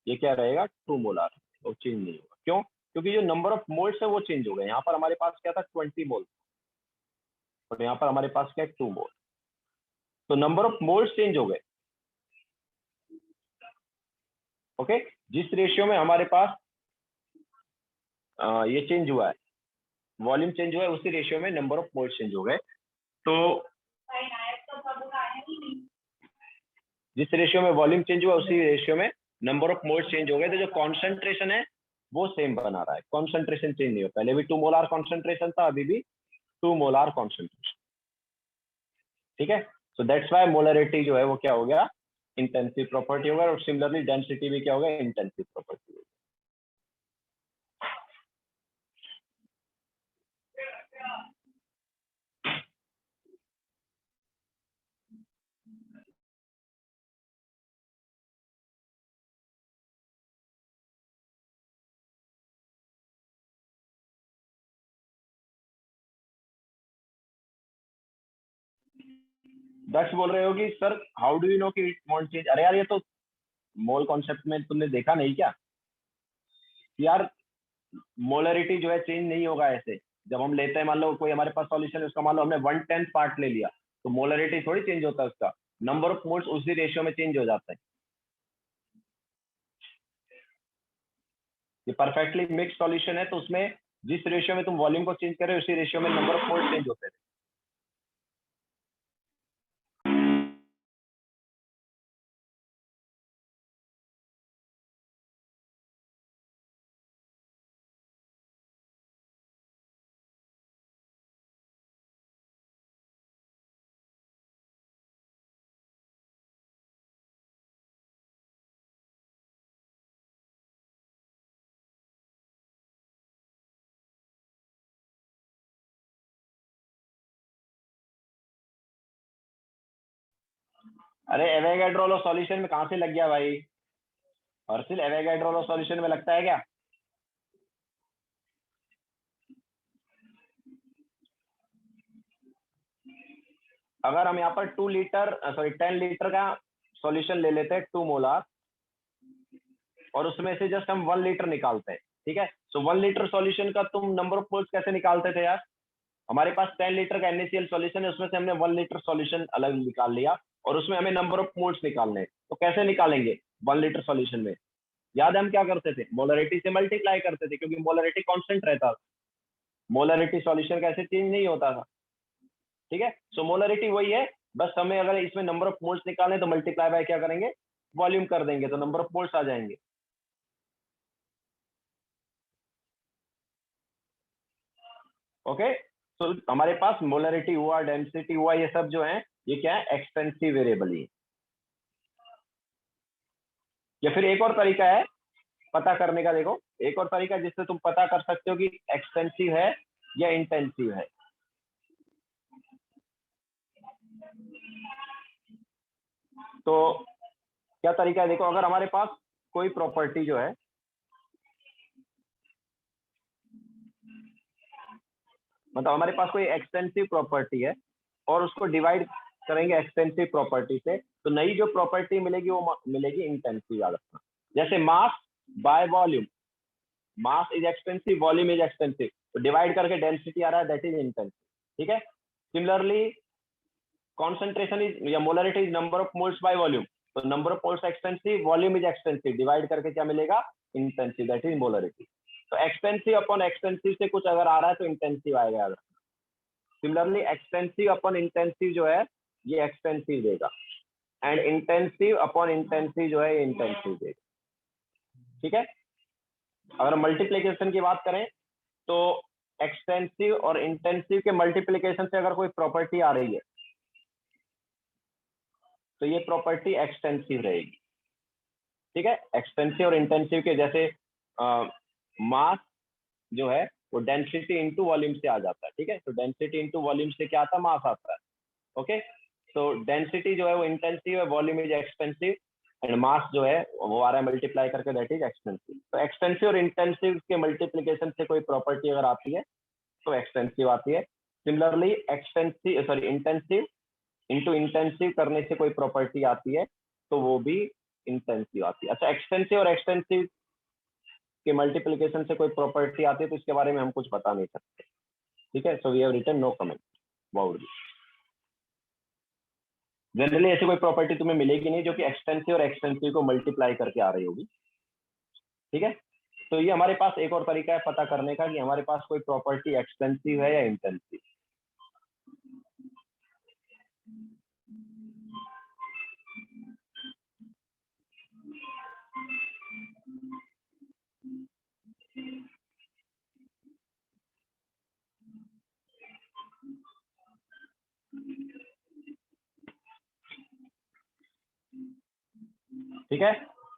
A: ये क्या रहेगा, 2 मोलार, वो चेंज नहीं होगा। क्यों? क्योंकि जो नंबर ऑफ मोल्स है वो चेंज हो गए। यहाँ पर हमारे पास क्या था, 20 मोल, और यहाँ पर हमारे पास क्या है, 2 मोल, तो नंबर ऑफ मोल्स चेंज हो गए। ओके, जिस रेशियो में हमारे पास ये चेंज हुआ है, वॉल्यूम चेंज हुआ है, उसी रेशियो में नंबर ऑफ मोल्स चेंज हो गए। तो जिस रेशियो में वॉल्यूम चेंज हुआ उसी रेशियो में नंबर ऑफ मोल्स चेंज हो गए। तो जो कॉन्सेंट्रेशन है वो सेम बना रहा है, कॉन्सेंट्रेशन चेंज नहीं हो, पहले भी 2 मोलार कॉन्सेंट्रेशन था, अभी भी 2 मोलार कॉन्सेंट्रेशन, ठीक है। सो दैट्स व्हाई मोलरिटी जो है वो क्या हो गया, इंटेंसिव प्रॉपर्टी होगा, और सिमिलरली डेंसिटी भी क्या होगा, इंटेंसिव प्रॉपर्टी होगा। दक्ष बोल रहे हो कि sir how do you know कि इट वॉन्ट चेंज। अरे यार ये तो मोल कॉन्सेप्ट में तुमने देखा नहीं क्या यार, मोलरिटी जो है चेंज नहीं होगा ऐसे। जब हम लेते हैं, मान लो कोई हमारे पास सॉल्यूशन है, उसका मान लो हमने 1/10 पार्ट ले लिया, तो मोलरिटी थोड़ी चेंज होता है, उसका नंबर ऑफ मोल्स उसी रेशियो में चेंज हो जाता है। ये परफेक्टली मिक्स सॉल्यूशन है, तो उसमें जिस रेशियो में तुम वॉल्यूम को चेंज कर रहे हो उसी रेशियो में नंबर ऑफ मोल्स चेंज होते हैं। अरे एवोगाड्रो लॉ सॉल्यूशन में कहां से लग गया भाई, हर्षिल एवोगाड्रो लॉ सॉल्यूशन में लगता है क्या? अगर हम यहाँ पर 10 लीटर का सॉल्यूशन ले लेते हैं 2 मोलार, और उसमें से जस्ट हम 1 लीटर निकालते हैं, ठीक है। सो 1 लीटर सॉल्यूशन का तुम नंबर ऑफ मोल्स कैसे निकालते थे यार? हमारे पास 10 लीटर का NaCl सॉल्यूशन है, उसमें से हमने 1 लीटर सॉल्यूशन अलग निकाल लिया, और उसमें हमें नंबर ऑफ मोल्स निकालने हैं। तो कैसे निकालेंगे 1 लीटर सॉल्यूशन में? याद है हम क्या करते थे, मोलरिटी से मल्टीप्लाई करते थे, क्योंकि मोलरिटी कांस्टेंट रहता था, मोलरिटी सॉल्यूशन का ऐसे चेंज नहीं होता था, ठीक है। सो मोलरिटी वही है, बस हमें अगर इसमें नंबर ऑफ मोल्स निकालने तो मल्टीप्लाई बाय क्या करेंगे, वॉल्यूम कर देंगे, तो नंबर ऑफ मोल्स आ जाएंगे। ओके, तो हमारे पास मोलरिटी हुआ, डेंसिटी हुआ, ये सब जो है ये क्या है, एक्सपेंसिव वेरिएबल ही। या फिर एक और तरीका है पता करने का, देखो एक और तरीका जिससे तुम पता कर सकते हो कि एक्सपेंसिव है या इंटेंसिव है। तो क्या तरीका है, देखो अगर हमारे पास कोई प्रॉपर्टी जो है, मतलब हमारे पास कोई एक्सटेंसिव प्रॉपर्टी है और उसको डिवाइड करेंगे एक्सटेंसिव प्रॉपर्टी से, तो नई जो प्रॉपर्टी मिलेगी वो मिलेगी इंटेंसिव, याद रखना। जैसे mass by volume, mass is extensive, volume is extensive, तो डिवाइड करके डेंसिटी आ रहा है, दैट इज इंटेंसिव, ठीक है। सिमिलरली कॉन्सेंट्रेशन इज या molarity is number of moles by volume, तो number of moles extensive, volume is extensive, divide करके क्या मिलेगा, इंटेंसिव, दैट इज मोलरिटी। तो एक्सटेंसिव अपॉन एक्सटेंसिव से कुछ अगर आ रहा है तो इंटेंसिव आएगा, याद रखना। सिमिलरली एक्सटेंसिव अपॉन इंटेंसिव जो है ये एक्सटेंसिव देगा, एंड इंटेंसिव अपॉन इंटेंसिव जो है ये इंटेंसिव देगा, ठीक है। अगर मल्टीप्लीकेशन की बात करें तो एक्सटेंसिव और इंटेंसिव के मल्टीप्लीकेशन से अगर कोई प्रॉपर्टी आ रही है तो ये प्रॉपर्टी एक्सटेंसिव रहेगी, ठीक है। एक्सटेंसिव और इंटेंसिव के जैसे मास जो है वो डेंसिटी इंटू वॉल्यूम से आ जाता है, ठीक है। तो डेंसिटी इंटू वॉल्यूम से क्या आता है, मास आता है, ओके। तो डेंसिटी जो है वो इंटेंसिव है, volume is extensive, and mass जो है वो आ रहा है मल्टीप्लाई करके, दैट इज एक्सटेंसिव। तो एक्सटेंसिव और इंटेंसिव के मल्टीप्लीकेशन से कोई प्रॉपर्टी अगर आती है तो एक्सटेंसिव आती है। सिमिलरली इंटेंसिव इंटू इंटेंसिव करने से कोई प्रॉपर्टी आती है तो वो भी इंटेंसिव आती है। अच्छा, एक्सटेंसिव और एक्सटेंसिव के मल्टीप्लीकेशन से कोई प्रॉपर्टी आती है तो इसके बारे में हम कुछ बता नहीं सकते, ठीक है। So we have written no comment about this. Generally ऐसी कोई प्रॉपर्टी तुम्हें मिलेगी नहीं जो कि एक्सटेंसिव और एक्सटेंसिव को मल्टीप्लाई करके आ रही होगी, ठीक है। तो ये हमारे पास एक और तरीका है पता करने का कि हमारे पास कोई प्रॉपर्टी एक्सटेंसिव है या इंटेंसिव। ठीक है,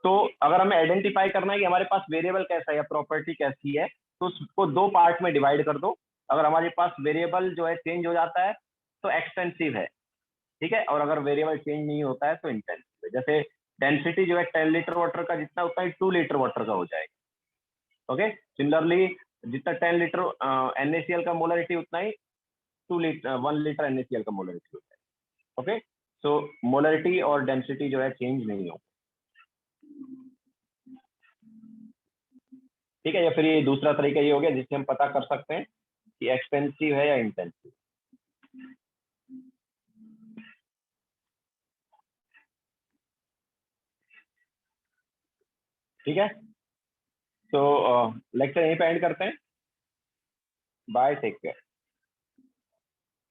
A: तो अगर हमें आइडेंटिफाई करना है कि हमारे पास वेरिएबल कैसा है या प्रॉपर्टी कैसी है तो उसको दो पार्ट में डिवाइड कर दो। अगर हमारे पास वेरिएबल जो है चेंज हो जाता है तो एक्सटेंसिव है, ठीक है, और अगर वेरिएबल चेंज नहीं होता है तो इंटेंसिव है। जैसे डेंसिटी जो है 10 लीटर वाटर का जितना उतना ही 2 लीटर वाटर का हो जाएगा, ओके। सिमिलरली जितना 10 लीटर NaCl का मोलरिटी उतना ही 1 लीटर NaCl का मोलरिटी होता है, ओके। सो मोलरिटी और डेंसिटी जो है चेंज नहीं हो, ठीक है। या फिर ये दूसरा तरीका ये हो गया जिससे हम पता कर सकते हैं कि एक्सटेंसिव है या इंटेंसिव। ठीक है, तो लेक्चर यहीं पे एंड करते हैं। Bye, take care.